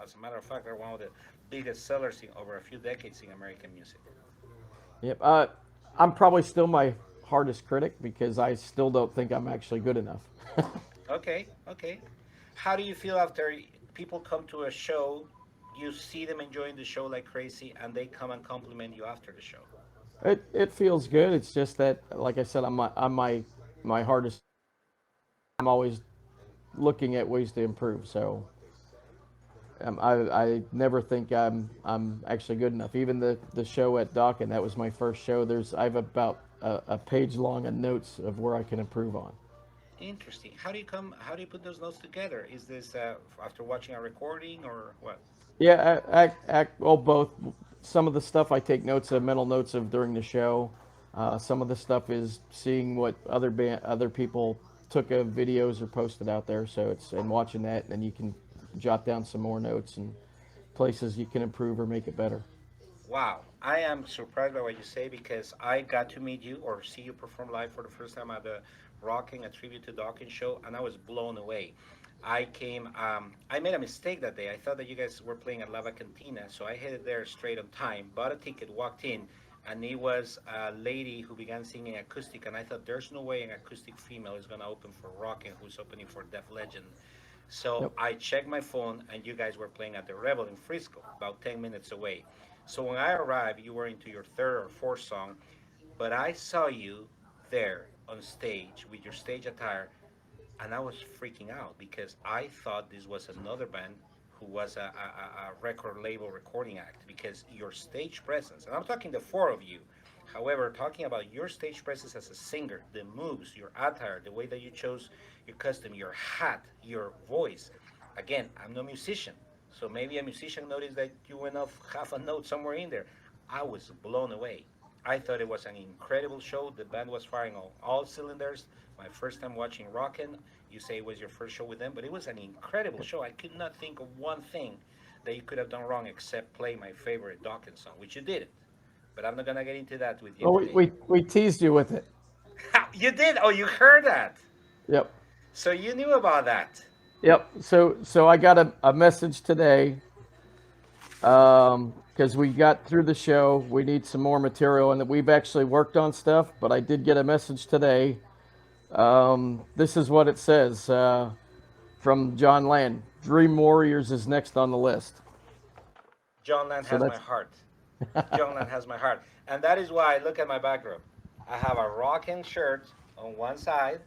S1: as a matter of fact, are one of the biggest sellers in over a few decades in American music.
S2: Yep. I'm probably still my hardest critic because I still don't think I'm actually good enough.
S1: Okay, okay. How do you feel after people come to a show, you see them enjoying the show like crazy, and they come and compliment you after the show?
S2: It feels good. It's just that, like I said, I'm my hardest. I'm always looking at ways to improve. So I never think I'm actually good enough. Even the show at Dawkin, that was my first show. I have about a page long of notes of where I can improve on.
S1: Interesting. How do you come? How do you put those notes together? Is this after watching a recording or what?
S2: Yeah, well, both. Some of the stuff I take mental notes of during the show. Some of the stuff is seeing what other people took of videos or posted out there. So it's and watching that, and then you can jot down some more notes and places you can improve or make it better.
S1: Wow, I am surprised by what you say because I got to meet you or see you perform live for the first time at the Rocking, a tribute to Dawkins show, and I was blown away. I made a mistake that day. I thought that you guys were playing at Lava Cantina, so I headed there straight on time, bought a ticket, walked in, and it was a lady who began singing acoustic, and I thought there's no way an acoustic female is gonna open for Rocking, who's opening for Def Legend. So
S2: Yep.
S1: I checked my phone, and you guys were playing at the Rebel in Frisco, about 10 minutes away. So when I arrived, you were into your third or fourth song, but I saw you there on stage with your stage attire, and I was freaking out because I thought this was another band who was a record label recording act because your stage presence, and I'm talking the four of you. However, talking about your stage presence as a singer, the moves, your attire, the way that you chose your costume, your hat, your voice. Again, I'm no musician, so maybe a musician noticed that you went off half a note somewhere in there. I was blown away. I thought it was an incredible show. The band was firing on all cylinders. My first time watching Rockin', you say it was your first show with them, but it was an incredible show. I could not think of one thing that you could have done wrong except play my favorite Dawkins song, which you didn't. But I'm not gonna get into that with you
S2: Well, we,
S1: today.
S2: we, we teased you with it.
S1: You did? Oh, you heard that?
S2: Yep.
S1: So you knew about that?
S2: Yep. So I got a message today because we got through the show. We need some more material, and we've actually worked on stuff. But I did get a message today. This is what it says from John Land. Dream Warriors is next on the list.
S1: John Land
S2: So
S1: has my
S2: that's
S1: heart. John Land has my heart, and that is why I look at my backdrop. I have a Rockin' shirt on one side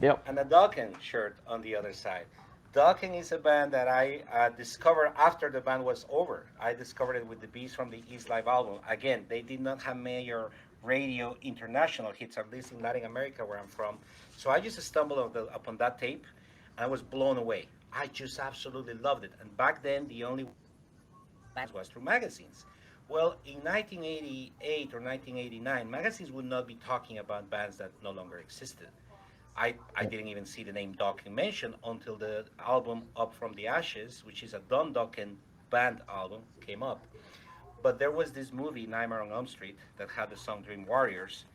S2: yep.
S1: and a Dawkins shirt on the other side. Dawkins is a band that I discovered after the band was over. I discovered it with the Beast from the East live album. Again, they did not have major radio international hits, at least in Latin America, where I'm from. So I just stumbled upon that tape, and I was blown away. I just absolutely loved it. And back then, the only bands was through magazines. Well, in 1988 or 1989, magazines would not be talking about bands that no longer existed. I
S2: Yep.
S1: didn't even see the name Dokken mentioned until the album Up From the Ashes, which is a Don Dokken band album, came up. But there was this movie, Nightmare on Elm Street, that had the song Dream Warriors,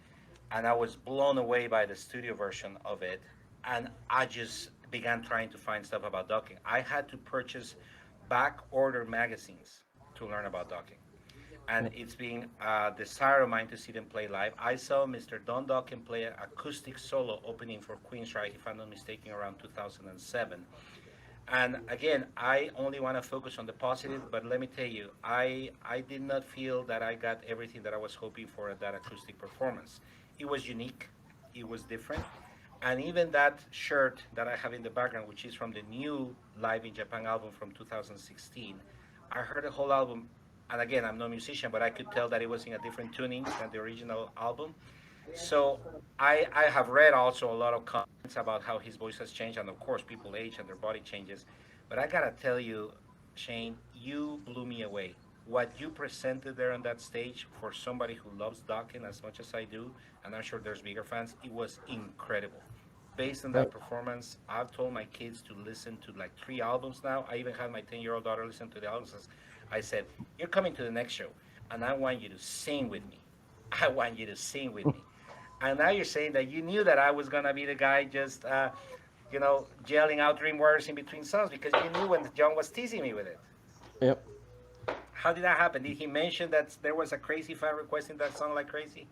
S1: and I was blown away by the studio version of it. And I just began trying to find stuff about Dokken. I had to purchase back order magazines to learn about Dokken, and
S2: Yep.
S1: it's been a desire of mine to see them play live. I saw Mr. Don Dokken play an acoustic solo opening for Queensryche, if I'm not mistaken, around 2007. And again, I only want to focus on the positive, but let me tell you, I did not feel that I got everything that I was hoping for at that acoustic performance. It was unique, it was different, and even that shirt that I have in the background, which is from the new Live in Japan album from 2016, I heard the whole album, and again, I'm no musician, but I could tell that it was in a different tuning than the original album. So I have read also a lot of comments about how his voice has changed, and of course people age and their body changes. But I gotta tell you, Shane, you blew me away. What you presented there on that stage for somebody who loves Dawkins as much as I do, and I'm sure there's bigger fans, it was incredible. Based on that
S2: Thank,
S1: performance, I've told my kids to listen to like 3 albums now. I even had my 10-year-old daughter listen to the albums. I said, "You're coming to the next show, and I want you to sing with me. I want you to sing with me." And now you're saying that you knew that I was gonna be the guy just, yelling out dream words in between songs because you knew when John was teasing me with it.
S2: yep.
S1: How did that happen? Did he mention that there was a crazy fan requesting that song like crazy?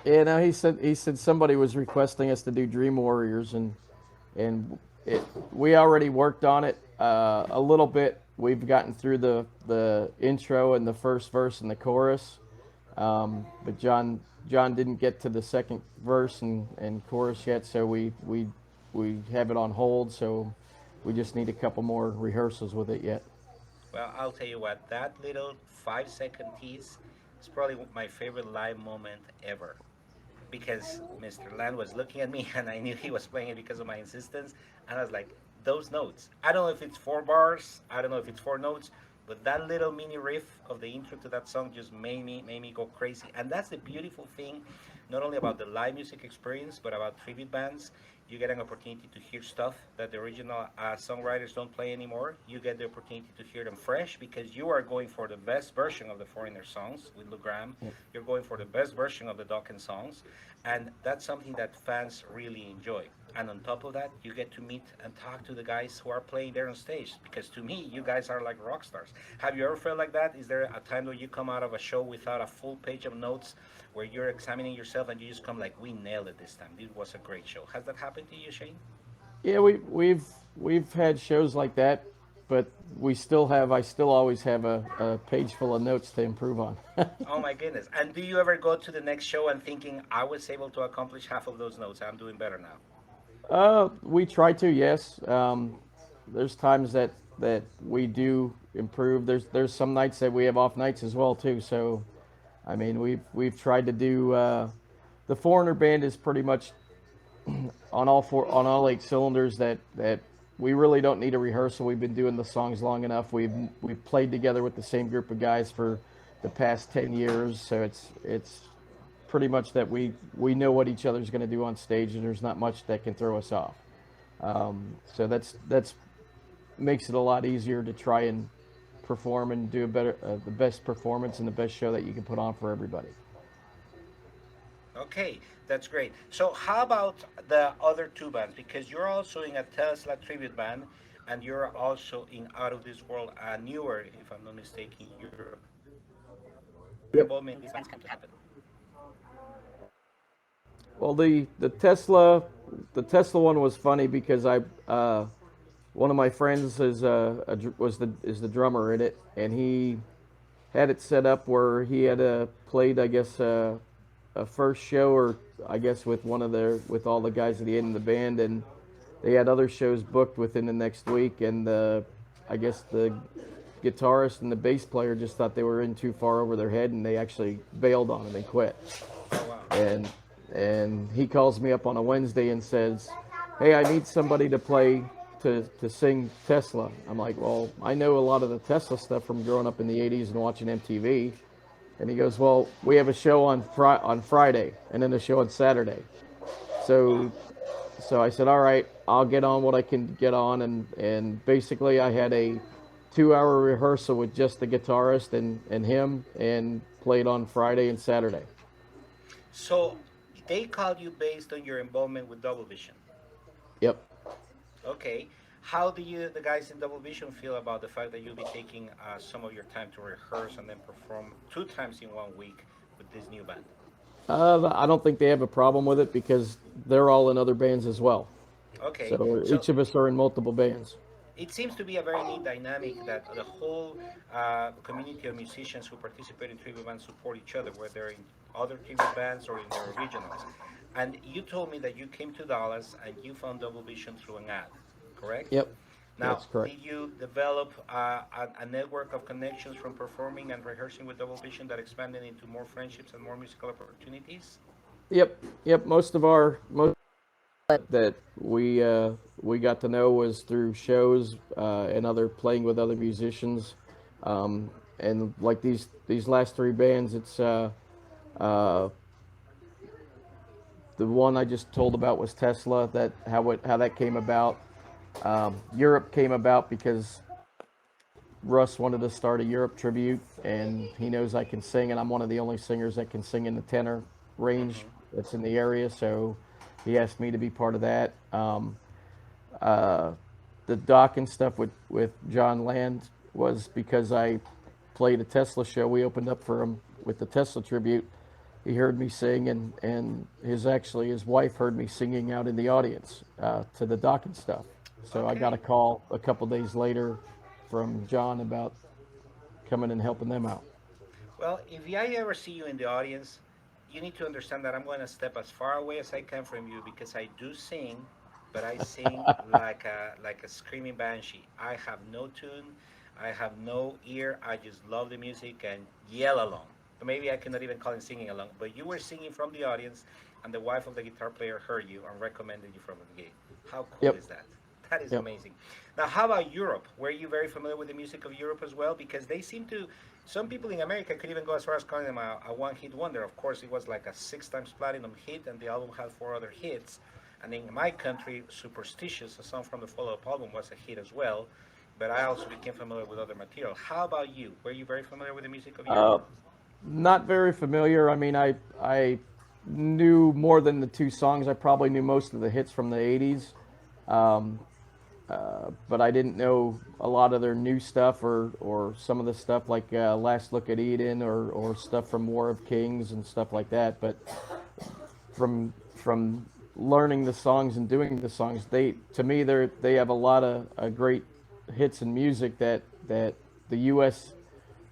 S2: Yeah, no, he said somebody was requesting us to do Dream Warriors, and we already worked on it a little bit. We've gotten through the intro and the first verse and the chorus, but John didn't get to the second verse and chorus yet, so we have it on hold. So we just need a couple more rehearsals with it yet.
S1: Well, I'll tell you what, that little 5 second tease is probably my favorite live moment ever. Because Mr. Land was looking at me and I knew he was playing it because of my insistence. And I was like, those notes. I don't know if it's 4 bars, I don't know if it's 4 notes, but that little mini riff of the intro to that song just made me go crazy. And that's the beautiful thing, not only about the live music experience, but about tribute bands. You get an opportunity to hear stuff that the original songwriters don't play anymore. You get the opportunity to hear them fresh because you are going for the best version of the Foreigner songs with Lou Graham. You're going for the best version of the Dawkins songs. And that's something that fans really enjoy. And on top of that, you get to meet and talk to the guys who are playing there on stage. Because to me, you guys are like rock stars. Have you ever felt like that? Is there a time where you come out of a show without a full page of notes, where you're examining yourself and you just come like, "We nailed it this time. This was a great show." Has that happened to you, Shane?
S2: Yeah, we've had shows like that, but I still always have a page full of notes to improve on.
S1: Oh my goodness! And do you ever go to the next show and thinking, "I was able to accomplish half of those notes. I'm doing better now."
S2: We try to, yes. There's times that we do improve. There's some nights that we have off nights as well too. So, I mean, we've tried to do. The Foreigner band is pretty much on all 8 cylinders. That we really don't need a rehearsal. We've been doing the songs long enough. We've played together with the same group of guys for the past 10 years. So it's pretty much that we know what each other's going to do on stage, and there's not much that can throw us off. So that's makes it a lot easier to try and perform and do the best performance and the best show that you can put on for everybody.
S1: Okay, that's great. So how about the other two bands? Because you're also in a Tesla tribute band, and you're also in Out of This World, newer, if I'm not mistaken. Your involvement in these bands come to happen.
S2: Well, the Tesla one was funny because one of my friends is the drummer in it, and he had it set up where he had played, I guess, a first show, or I guess with all the guys at the end of the band, and they had other shows booked within the next week, and I guess the guitarist and the bass player just thought they were in too far over their head, and they actually bailed on it and quit.
S1: Oh wow.
S2: And he calls me up on a Wednesday and says, "Hey, I need somebody to play to sing Tesla." I'm like, "Well, I know a lot of the Tesla stuff from growing up in the '80s and watching MTV." And he goes, "Well, we have a show on Friday and then a show on Saturday."
S1: Wow.
S2: So I said, "All right, I'll get on what I can get on." And basically, I had a 2 hour rehearsal with just the guitarist and him, and played on Friday and Saturday.
S1: So they called you based on your involvement with Double Vision.
S2: Yep.
S1: Okay. How do the guys in Double Vision feel about the fact that you'll be taking some of your time to rehearse and then perform 2 times in 1 week with this new band?
S2: I don't think they have a problem with it because they're all in other bands as well.
S1: Okay.
S2: So
S1: So
S2: each of us are in multiple bands.
S1: it seems to be a very neat dynamic that the whole community of musicians who participate in tribute bands support each other, whether in other tribute bands or in their originals. And you told me that you came to Dallas and you found Double Vision through an ad, correct?
S2: Yep,
S1: Now,
S2: that's correct.
S1: did you develop a network of connections from performing and rehearsing with Double Vision that expanded into more friendships and more musical opportunities?
S2: Yep, yep. Most that we got to know was through shows and other playing with other musicians, and like these last three bands, it's uh, the one I just told about was Tesla. That how that came about. Europe came about because Russ wanted to start a Europe tribute, and he knows I can sing, and I'm one of the only singers that can sing in the tenor range
S1: Hmm.
S2: that's in the area. So he asked me to be part of that. Uh, the doc and stuff with John Land was because I played a Tesla show. We opened up for him with the Tesla tribute. He heard me sing, and his wife heard me singing out in the audience to the doc and stuff. So I got a
S1: Okay.
S2: call a couple days later from John about coming and helping them out.
S1: Well, if I ever see you in the audience, you need to understand that I'm going to step as far away as I can from you because I do sing, but I sing like a screaming banshee. I have no tune, I have no ear. I just love the music and yell along. Maybe I cannot even call it singing along, but you were singing from the audience, and the wife of the guitar player heard you and recommended you from the gig. How cool
S2: Yep,
S1: is that? That is
S2: yep.
S1: amazing. Now, how about Europe? Were you very familiar with the music of Europe as well? Because they seem to, some people in America could even go as far as calling them a one-hit wonder. Of course, it was like a six times platinum hit, and the album had four other hits. And in my country, Superstitious, a song from the follow-up album, was a hit as well. But I also became familiar with other material. How about you? Were you very familiar with the music of Europe?
S2: Uh, Not very familiar. I mean, I knew more than the two songs. I probably knew most of the hits from the '80s, um, but I didn't know a lot of their new stuff or some of the stuff like Last Look at Eden or stuff from War of Kings and stuff like that. But from learning the songs and doing the songs, they to me they have a lot of great hits and music that the U.S.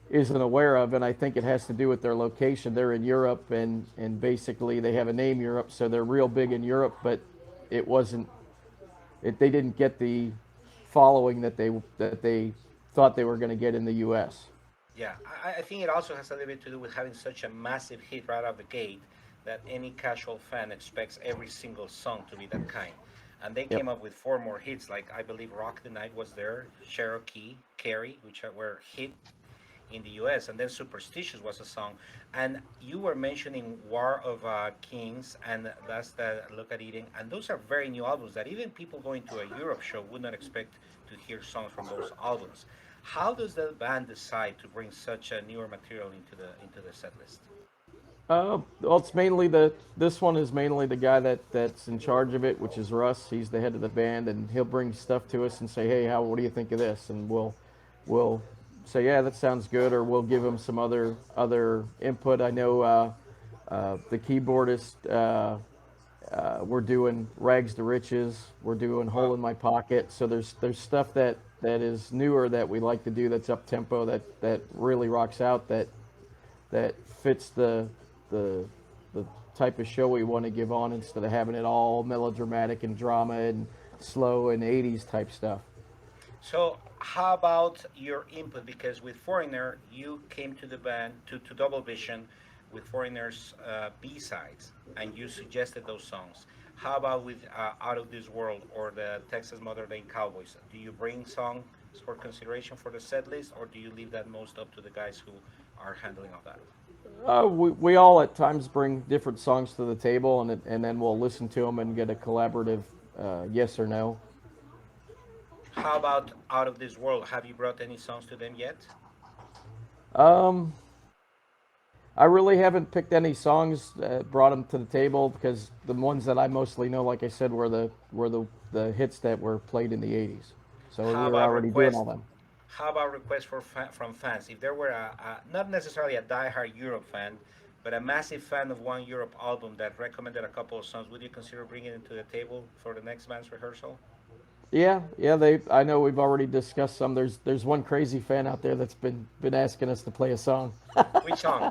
S2: isn't aware of, and I think it has to do with their location. They're in Europe, and basically they have a name Europe, so they're real big in Europe. But it wasn't they didn't get the following that they thought they were going to get in the U.S.
S1: Yeah, I think it also has a little bit to do with having such a massive hit right out of the gate that any casual fan expects every single song to be that kind. And they
S2: Yep.
S1: came up with four more hits, like I believe Rock the Night was there, Cherokee, Carrie, which were hit in the US, and then Superstitious was a song. And you were mentioning War of Kings and Last Look at Eden, and those are very new albums that even people going to a Europe show would not expect to hear songs from those albums. How does the band decide to bring such a newer material into the set list?
S2: Well, it's mainly this one is mainly the guy that's in charge of it, which is Russ. He's the head of the band, and he'll bring stuff to us and say, "Hey, what do you think of this?" And we'll say, "Yeah, that sounds good," or we'll give him some other input. I know the keyboardist. We're doing Rags to Riches. We're doing Hole
S1: Wow.
S2: in My Pocket. So there's stuff that is newer that we like to do. That's up tempo. That really rocks out. That fits the the type of show we want to give on instead of having it all melodramatic and drama and slow and '80s type stuff.
S1: So how about your input? Because with Foreigner, you came to the band to Double Vision with Foreigner's B-sides, and you suggested those songs. How about with Out of This World or the Texas Mother Lane Cowboys? Do you bring songs for consideration for the set list, or do you leave that most up to the guys who are handling all that?
S2: We all at times bring different songs to the table, and then we'll listen to them and get a collaborative yes or no.
S1: How about Out of This World? Have you brought any songs to them yet?
S2: Um, I really haven't picked any songs, brought them to the table because the ones that I mostly know, like I said, were the hits that were played in the '80s. So we
S1: How
S2: were
S1: about
S2: already doing all
S1: request?
S2: them.
S1: How about requests from fans? If there were not necessarily a die-hard Europe fan, but a massive fan of one Europe album that recommended a couple of songs, would you consider bringing it to the table for the next band's rehearsal?
S2: Yeah, yeah. I know we've already discussed some. There's one crazy fan out there that's been asking us to play a song.
S1: Which song?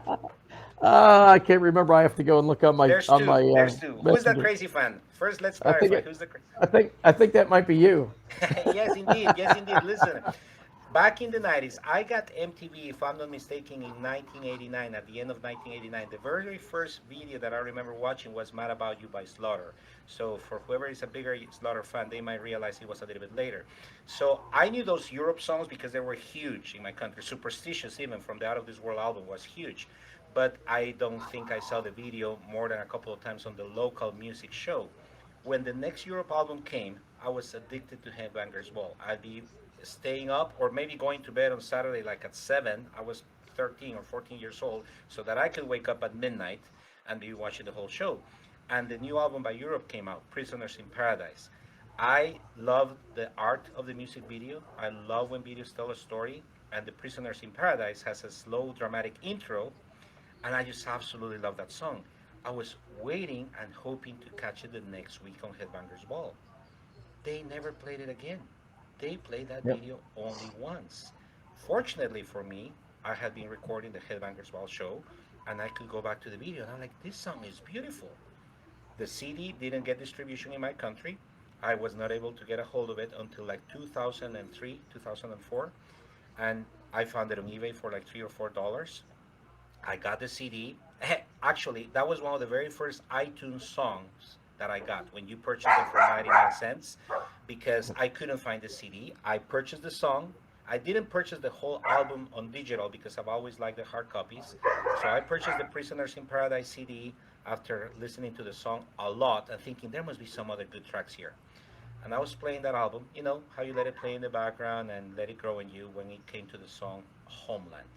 S2: I can't remember. I have to go and look on my
S1: There's two. There's two. Who's that
S2: messenger.
S1: crazy fan? First, let's
S2: I think
S1: clarify.
S2: it.
S1: Who's the?
S2: I think that might be you.
S1: Yes, indeed. Yes, indeed. Listen. Back in the 90s, I got MTV, if I'm not mistaken, in 1989, at the end of 1989. The very first video that I remember watching was Mad About You by Slaughter. So for whoever is a bigger Slaughter fan, they might realize it was a little bit later. So I knew those Europe songs because they were huge in my country. Superstitious, even from the Out of This World album, was huge. But I don't think I saw the video more than a couple of times on the local music show. When the next Europe album came, I was addicted to Headbangers Ball. I'd be staying up or maybe going to bed on Saturday like at 7. I was 13 or 14 years old, so that I could wake up at midnight and be watching the whole show. And the new album by Europe came out, Prisoners in Paradise. I love the art of the music video. I love when videos tell a story. And the Prisoners in Paradise has a slow, dramatic intro, and I just absolutely love that song. I was waiting and hoping to catch it the next week on Headbangers Ball. They never played it again. They played that
S2: Yep.
S1: video only once. Fortunately for me, I had been recording the Headbangers Ball show, and I could go back to the video, and I'm like, this song is beautiful. The CD didn't get distribution in my country. I was not able to get a hold of it until like 2003, 2004, and I found it on eBay for like $3 or $4. I got the CD. Actually, that was one of the very first iTunes songs that I got when you purchased it for 99 cents because I couldn't find the CD. I purchased the song. I didn't purchase the whole album on digital because I've always liked the hard copies. So I purchased the Prisoners in Paradise CD after listening to the song a lot and thinking there must be some other good tracks here. And I was playing that album, you know, how you let it play in the background and let it grow in you when it came to the song Homeland.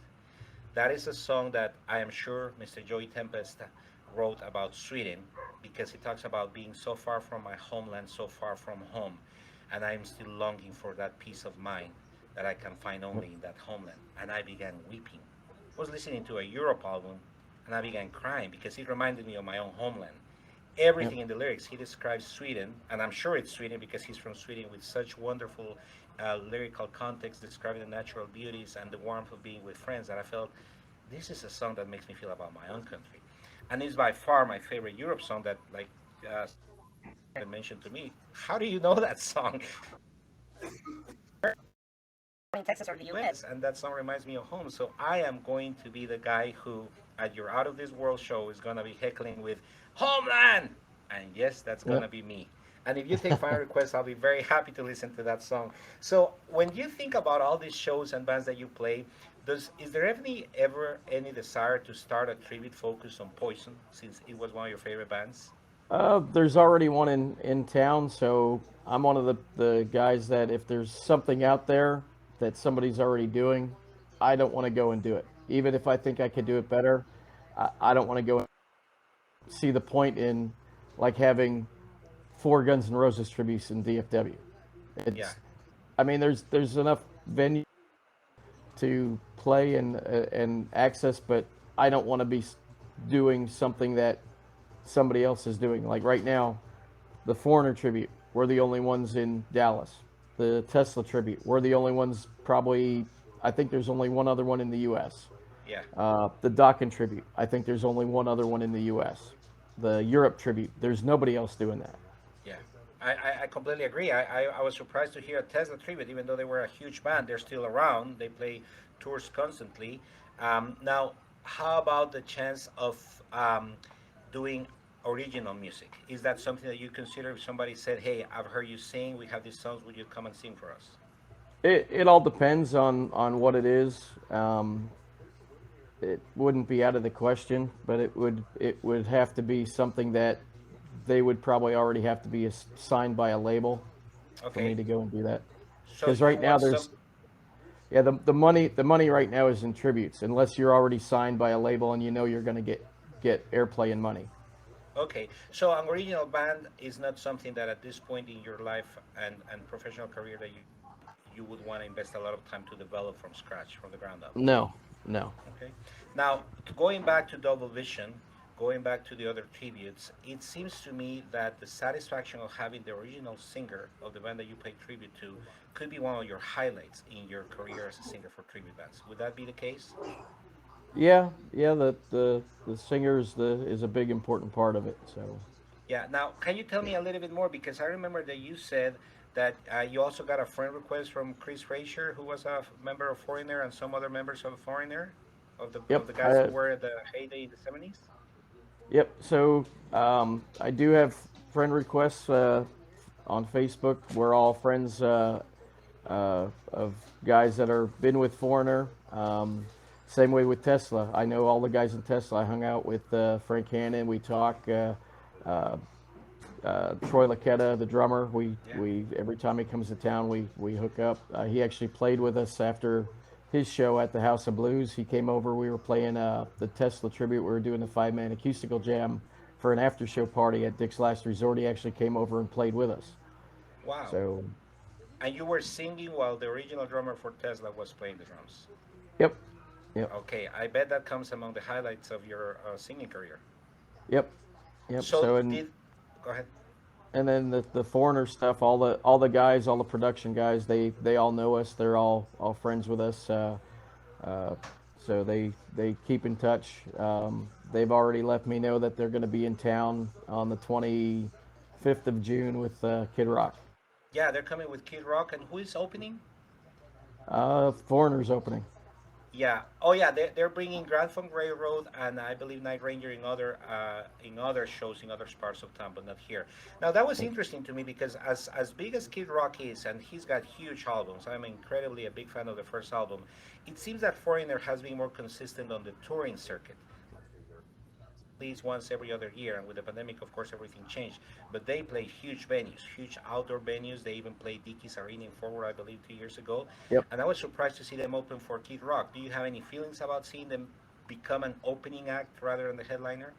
S1: That is a song that I am sure Mr. Joey Tempest wrote about Sweden because he talks about being so far from my homeland, so far from home, and I am still longing for that peace of mind that I can find only in that homeland. And I began weeping. I was listening to a Europe album and I began crying because it reminded me of my own homeland.
S2: Yep.
S1: Everything in the lyrics, he describes Sweden, and I'm sure it's Sweden because he's from Sweden with such wonderful lyrical context describing the natural beauties and the warmth of being with friends that I felt this is a song that makes me feel about my own country. And it's by far my favorite Europe song that, like somebody even mentioned to me, how do you know that song? In Texas or the US, and that song reminds me of home. So I am going to be the guy who, at your Out of This World show, is going to be heckling with Homeland. And yes, that's going to
S2: Yep.
S1: be me. And if you take fan requests, I'll be very happy to listen to that song. So when you think about all these shows and bands that you play, is there any desire to start a tribute focus on Poison since it was one of your favorite bands?
S2: There's already one in town, so I'm one of the guys that if there's something out there that somebody's already doing, I don't want to go and do it. Even if I think I could do it better, I don't want to go and see the point in like having four Guns N' Roses tributes in DFW.
S1: Yeah,
S2: It's, I mean, there's enough venue to play and access, but I don't want to be doing something that somebody else is doing. Like right now, the Foreigner tribute, we're the only ones in Dallas. The Tesla tribute, we're the only ones probably. I think there's only one other one in the U.S.
S1: yeah.
S2: The Dokken tribute, I think there's only one other one in the U.S. The Europe tribute, there's nobody else doing that.
S1: Yeah, I completely agree. I was surprised to hear a Tesla tribute, even though they were a huge band. They're still around. They play tours constantly. Now, how about the chance of doing original music? Is that something that you consider if somebody said, hey, I've heard you sing, we have these songs, would you come and sing for us?
S2: It all depends on what it is. It wouldn't be out of the question, but it would have to be something that they would probably already have to be signed by a label for me
S1: Okay,
S2: to go and do that.
S1: so
S2: Because
S1: you
S2: right now
S1: want some.
S2: there's yeah the money right now is in tributes unless you're already signed by a label and you know you're going to get airplay and money.
S1: Okay, so an original band is not something that at this point in your life and professional career that you would want to invest a lot of time to develop from scratch, from the ground up.
S2: No, no.
S1: Okay. Now, going back to Double Vision, going back to the other tributes, it seems to me that the satisfaction of having the original singer of the band that you pay tribute to could be one of your highlights in your career as a singer for tribute bands. Would that be the case?
S2: Yeah. The singer is a big important part of it. So
S1: Yeah. Now, can you tell me a little bit more? Because I remember that you said that you also got a friend request from Chris Frazier, who was a member of Foreigner, and some other members of Foreigner, of
S2: Yep.
S1: the guys who were at the heyday in the 70s.
S2: Yep. So I do have friend requests on Facebook. We're all friends of guys that are been with Foreigner. Same way with Tesla. I know all the guys in Tesla. I hung out with Frank Hannon. We talk. Uh, Troy Laketta, the drummer.
S1: Yeah.
S2: We every time he comes to town, we hook up. He actually played with us after his show at the House of Blues. He came over. We were playing the Tesla tribute. We were doing the 5-man acoustical jam for an after show party at Dick's Last Resort. He actually came over and played with us.
S1: Wow.
S2: So,
S1: And you were singing while the original drummer for Tesla was playing the drums.
S2: yep, yep,
S1: Okay, I bet that comes among the highlights of your singing career.
S2: yep, yep.
S1: So
S2: So
S1: did go ahead.
S2: and then the foreigner stuff. All the guys, all the production guys, they all know us. They're all friends with us. Uh, so they keep in touch. They've already let me know that they're going to be in town on the 25th of June with Kid Rock.
S1: Yeah, they're coming with Kid Rock, and who is opening?
S2: Foreigners opening.
S1: Yeah. Oh, yeah. They're bringing Grand Funk Railroad and I believe Night Ranger in other shows in other parts of town, but not here. Now that was interesting to me because as big as Kid Rock is, and he's got huge albums. I'm incredibly a big fan of the first album. It seems that Foreigner has been more consistent on the touring circuit. At least once every other year, and with the pandemic, of course, everything changed. But they play huge venues, huge outdoor venues. They even played Dickies Arena in Forward, I believe, 2 years ago.
S2: Yep.
S1: And I was surprised to see them open for Kid Rock. Do you have any feelings about seeing them become an opening act rather than the headliner?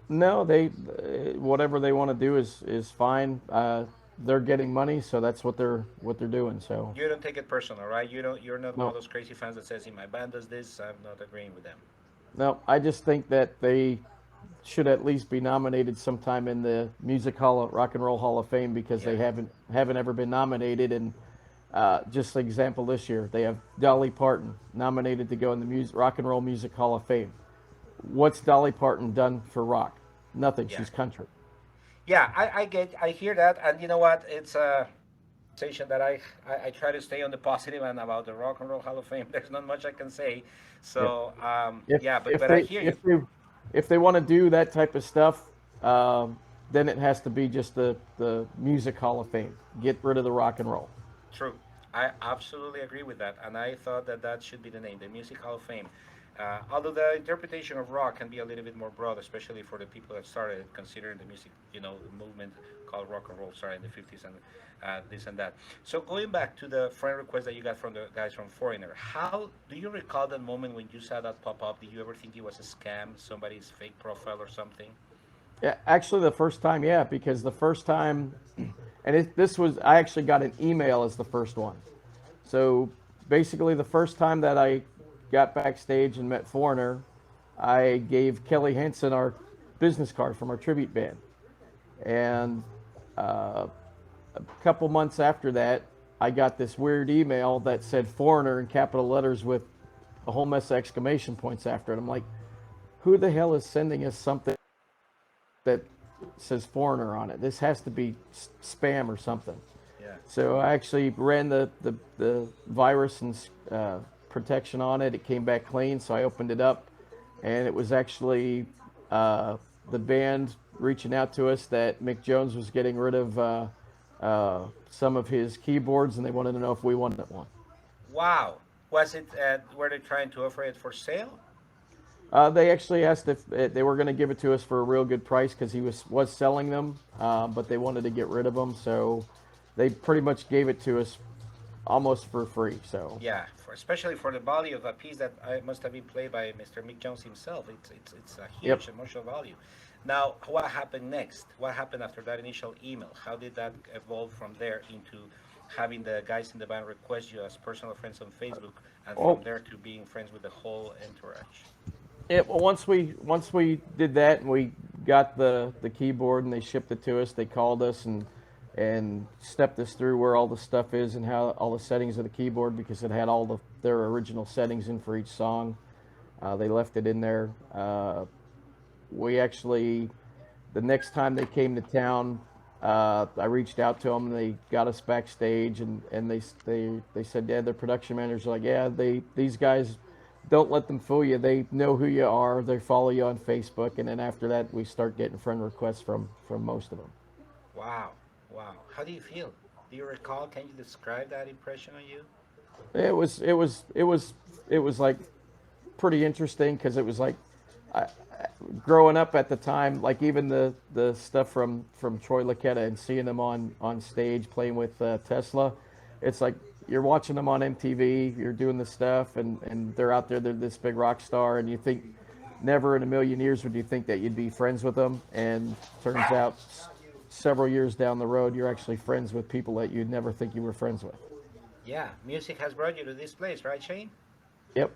S2: No, they whatever they want to do is fine. They're getting money, so that's what they're doing. So
S1: You don't take it personal, right? You're not one of
S2: no,
S1: those crazy fans that says, "If my band does this, I'm not agreeing with them."
S2: no. I just think that they should at least be nominated sometime in the Rock and Roll Hall of Fame because
S1: Yeah.
S2: they haven't ever been nominated. And just an example, this year they have Dolly Parton nominated to go in the Rock and Roll Music Hall of Fame. What's Dolly Parton done for rock? Nothing.
S1: Yeah.
S2: She's country.
S1: Yeah, I hear that, and you know what? It's a conversation that I try to stay on the positive and about the Rock and Roll Hall of Fame. There's not much I can say.
S2: Yep.
S1: So
S2: If
S1: yeah,
S2: if
S1: but I
S2: they
S1: hear you.
S2: if they if they want to do that type of stuff, then it has to be just the Music Hall of Fame. Get rid of the rock and roll.
S1: True. I absolutely agree with that, and I thought that that should be the name, the Music Hall of Fame. Although the interpretation of rock can be a little bit more broad, especially for the people that started considering the music, the movement called rock and roll started in the 50s and this and that. So going back to the friend request that you got from the guys from Foreigner, how do you recall that moment when you saw that pop up? Did you ever think it was a scam, somebody's fake profile or something?
S2: Yeah, actually, the first time, yeah, because the first time, and this was I actually got an email as the first one. So basically, the first time that I got backstage and met Foreigner, I gave Kelly Hansen our business card from our tribute band. And a couple months after that, I got this weird email that said Foreigner in capital letters with a whole mess of exclamation points after it. I'm like, who the hell is sending us something that says Foreigner on it? This has to be spam or something.
S1: Yeah.
S2: So I actually ran the virus and protection on it. It came back clean, so I opened it up, and it was actually the band reaching out to us that Mick Jones was getting rid of some of his keyboards, and they wanted to know if we wanted one.
S1: Wow. Was it? Were they trying to offer it for sale?
S2: They actually asked if they were going to give it to us for a real good price because he was selling them, but they wanted to get rid of them, so they pretty much gave it to us almost for free. So
S1: Yeah, especially for the value of a piece that must have been played by Mr. Mick Jones himself. It's a
S2: yep.
S1: huge emotional value. Now, what happened next? What happened after that initial email? How did that evolve from there into having the guys in the band request you as personal friends on Facebook, and from
S2: Oh,
S1: there to being friends with the whole entourage?
S2: yeah. Well, once we did that and we got the keyboard and they shipped it to us, they called us and stepped us through where all the stuff is and how all the settings of the keyboard because it had all their original settings in for each song. They left it in there. We actually, the next time they came to town, I reached out to them. They got us backstage, and they said, yeah, the production managers are like, yeah, these guys, don't let them fool you. They know who you are. They follow you on Facebook, and then after that, we start getting friend requests from most of them.
S1: Wow, wow. How do you feel? Do you recall? Can you describe that impression on you?
S2: It was like pretty interesting because it was like I, growing up at the time, like even the stuff from Troy Laketta and seeing them on stage playing with Tesla, it's like you're watching them on MTV, you're doing the stuff, and they're out there, they're this big rock star, and you think never in a million years would you think that you'd be friends with them, and turns out several years down the road, you're actually friends with people that you'd never think you were friends with.
S1: Yeah, music has brought you to this place, right, Shane?
S2: Yep.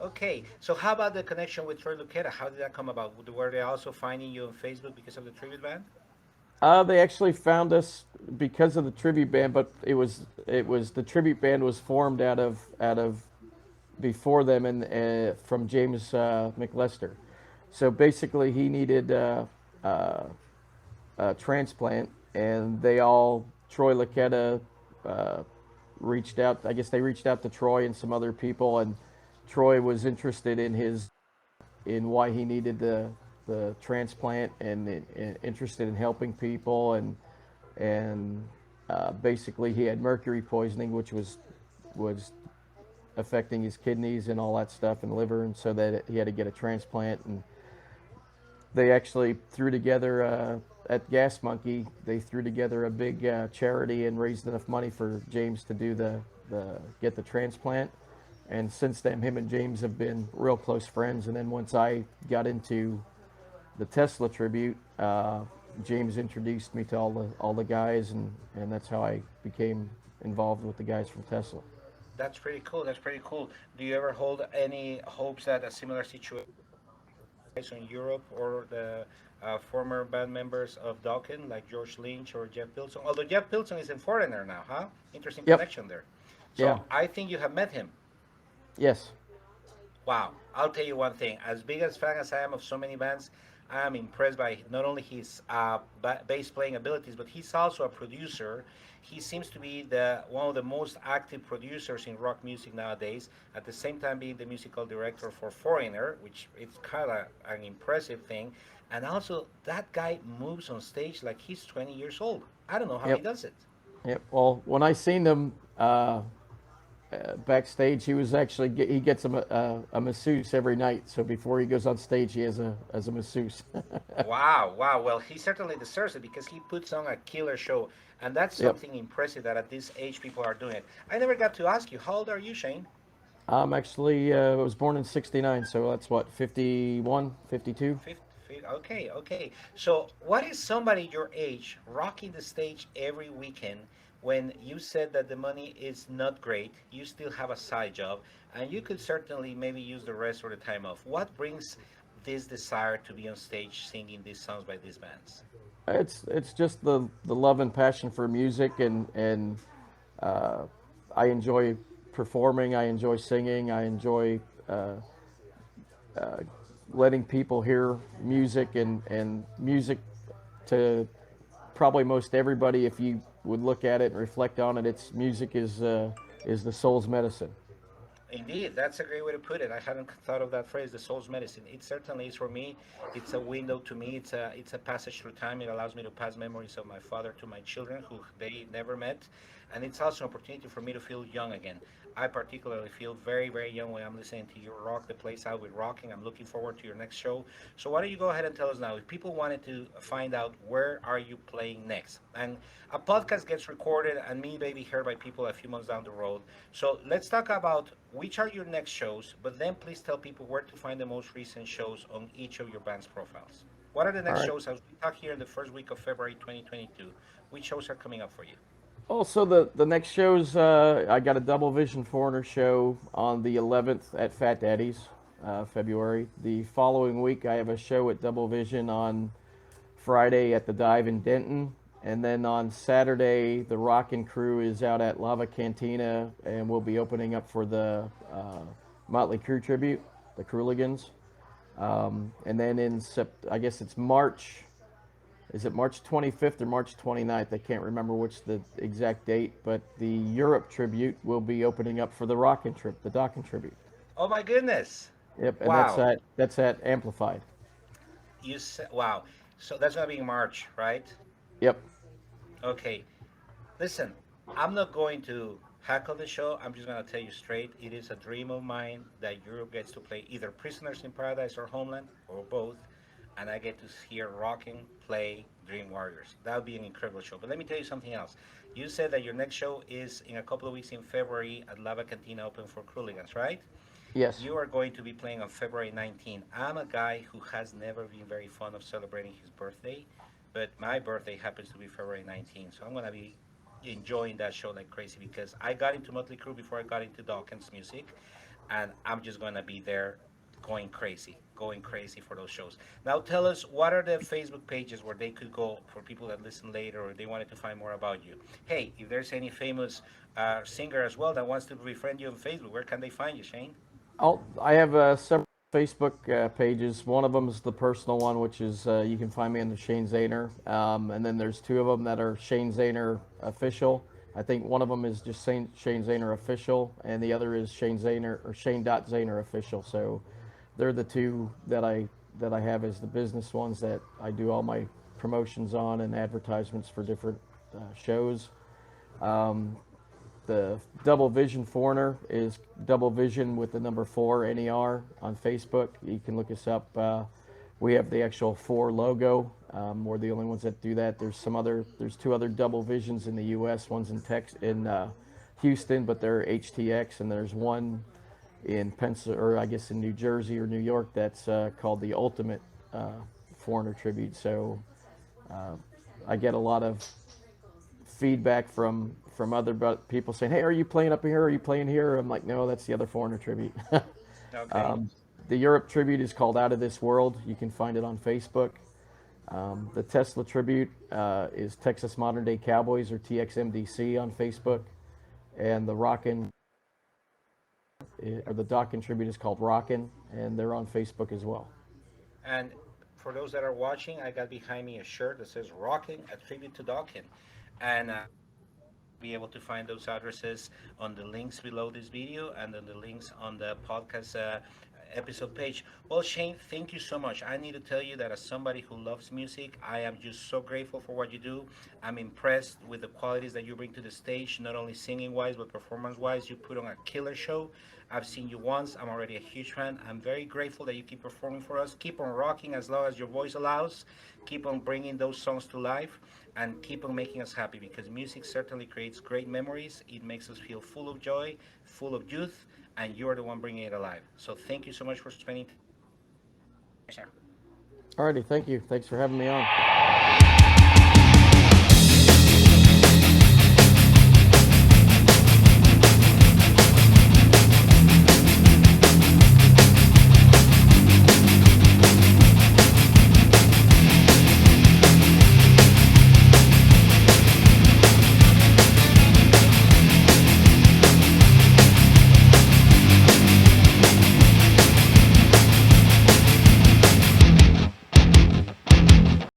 S1: Okay, so how about the connection with Troy Lucetta? How did that come about? Were they also finding you on Facebook because of the tribute band?
S2: They actually found us because of the tribute band, but it was the tribute band was formed out of before them and from James McLester. So basically, he needed a transplant, and they all Troy Laketta uh, reached out. I guess they reached out to Troy and some other people, and Troy was interested in why he needed the transplant and interested in helping people and basically he had mercury poisoning, which was affecting his kidneys and all that stuff and liver, and so that he had to get a transplant. And they actually threw together at Gas Monkey. They threw together a big charity and raised enough money for James to do the get the transplant. And since then, him and James have been real close friends. And then once I got into the Tesla tribute, James introduced me to all the guys, and that's how I became involved with the guys from Tesla.
S1: That's pretty cool. That's pretty cool. Do you ever hold any hopes that a similar situation in Europe or the former band members of Dokken, like George Lynch or Jeff Pilson? Although Jeff Pilson is a foreigner now, huh? Interesting
S2: Yep.
S1: connection there.
S2: Yeah.
S1: So I think you have met him.
S2: Yes.
S1: Wow, I'll tell you one thing. As big as fan as I am of so many bands, I am impressed by not only his bass playing abilities, but he's also a producer. He seems to be the one of the most active producers in rock music nowadays. At the same time, being the musical director for Foreigner, which it's kind of an impressive thing. And also, that guy moves on stage like he's 20 years old. I don't know how he
S2: Yep.
S1: does it.
S2: Yep. Well, when I seen them backstage, he was actually he gets a masseuse every night. So before he goes on stage, he has a masseuse.
S1: Wow, wow. Well, he certainly deserves it because he puts on a killer show, and that's
S2: Yep.
S1: something impressive that at this age people are doing it. I never got to ask you, how old are you, Shane?
S2: I'm actually I was born in '69, so that's what 51, 52.
S1: 50, okay, okay. So, what is somebody your age rocking the stage every weekend when you said that the money is not great, you still have a side job, and you could certainly maybe use the rest of the time off? What brings this desire to be on stage singing these songs by these bands?
S2: It's just the love and passion for music, and uh, I enjoy performing. I enjoy singing. I enjoy letting people hear music, and music to probably most everybody. If you would look at it and reflect on it, it's music is the soul's medicine.
S1: Indeed, that's a great way to put it. I hadn't thought of that phrase, the soul's medicine. It certainly is for me. It's a window to me. It's a passage through time. It allows me to pass memories of my father to my children who they never met, and it's also an opportunity for me to feel young again. I particularly feel very, very young when I'm listening to you rock the place out with rocking. I'm looking forward to your next show. So why don't you go ahead and tell us now, if people wanted to find out where are you playing next? And a podcast gets recorded and may be heard by people a few months down the road. So let's talk about which are your next shows, but then please tell people where to find the most recent shows on each of your band's profiles. What are the
S2: All
S1: next
S2: right.
S1: shows as we talk here in the first week of February 2022? Which shows are coming up for you?
S2: Also, the next shows, I got a Double Vision Foreigner show on the 11th at Fat Daddy's, February. The following week, I have a show at Double Vision on Friday at the Dive in Denton. And then on Saturday, the Rockin' Crew is out at Lava Cantina, and we'll be opening up for the Motley Crue tribute, the Crooligans. And then I guess it's March is it March 25th or March 29th? I can't remember which the exact date, but the Europe tribute will be opening up for the Rockin' trip, the Dockin' tribute.
S1: Oh my goodness!
S2: Yep, and
S1: Wow.
S2: that's at Amplified.
S1: You said wow. So that's gonna be in March, right?
S2: Yep.
S1: Okay. Listen, I'm not going to hackle the show. I'm just going to tell you straight. It is a dream of mine that Europe gets to play either Prisoners in Paradise or Homeland or both. And I get to hear Rocking play Dream Warriors. That would be an incredible show. But let me tell you something else. You said that your next show is in a couple of weeks in February at Lava Cantina Open for Cooligans, right?
S2: Yes.
S1: You are going to be playing on February 19th. I'm a guy who has never been very fond of celebrating his birthday, but my birthday happens to be February 19th. So I'm going to be enjoying that show like crazy because I got into Motley Crue before I got into Dawkins music, and I'm just going to be there going crazy for those shows. Now tell us, what are the Facebook pages where they could go for people that listen later or they wanted to find more about you? Hey, if there's any famous singer as well that wants to befriend you on Facebook, where can they find you, Shane?
S2: I have several Facebook pages. One of them is the personal one, which is you can find me under Shane Zehner, and then there's two of them that are Shane Zehner official. I think one of them is just Shane Zehner official, and the other is Shane Zehner or Shane Zehner official. So they're the two that I have as the business ones that I do all my promotions on and advertisements for different shows. The Double Vision Foreigner is Double Vision with the number 4 NER on Facebook. You can look us up. We have the actual 4 logo. We're the only ones that do that. There's two other Double Visions in the U.S. One's in Houston, but they're HTX, and there's one in or I guess in New Jersey or New York that's called the Ultimate Foreigner Tribute. So I get a lot of feedback from other people saying, "Hey, are you playing up here? Are you playing here?" I'm like, "No, that's the other Foreigner tribute."
S1: Okay.
S2: The Europe tribute is called Out of This World. You can find it on Facebook. The Tesla tribute is Texas Modern Day Cowboys or TXMDC on Facebook, and the Rockin' or the Dockin' tribute is called Rockin', and they're on Facebook as well.
S1: And for those that are watching, I got behind me a shirt that says "Rocking," a tribute to Dawkins. And be able to find those addresses on the links below this video and on the links on the podcast episode page. Well, Shane, thank you so much. I need to tell you that as somebody who loves music, I am just so grateful for what you do. I'm impressed with the qualities that you bring to the stage, not only singing wise, but performance wise. You put on a killer show. I've seen you once. I'm already a huge fan. I'm very grateful that you keep performing for us. Keep on rocking as long as your voice allows. Keep on bringing those songs to life and keep on making us happy because music certainly creates great memories. It makes us feel full of joy, full of youth, and you're the one bringing it alive. So thank you so much for spending time.
S2: Alrighty, thank you. Thanks for having me on.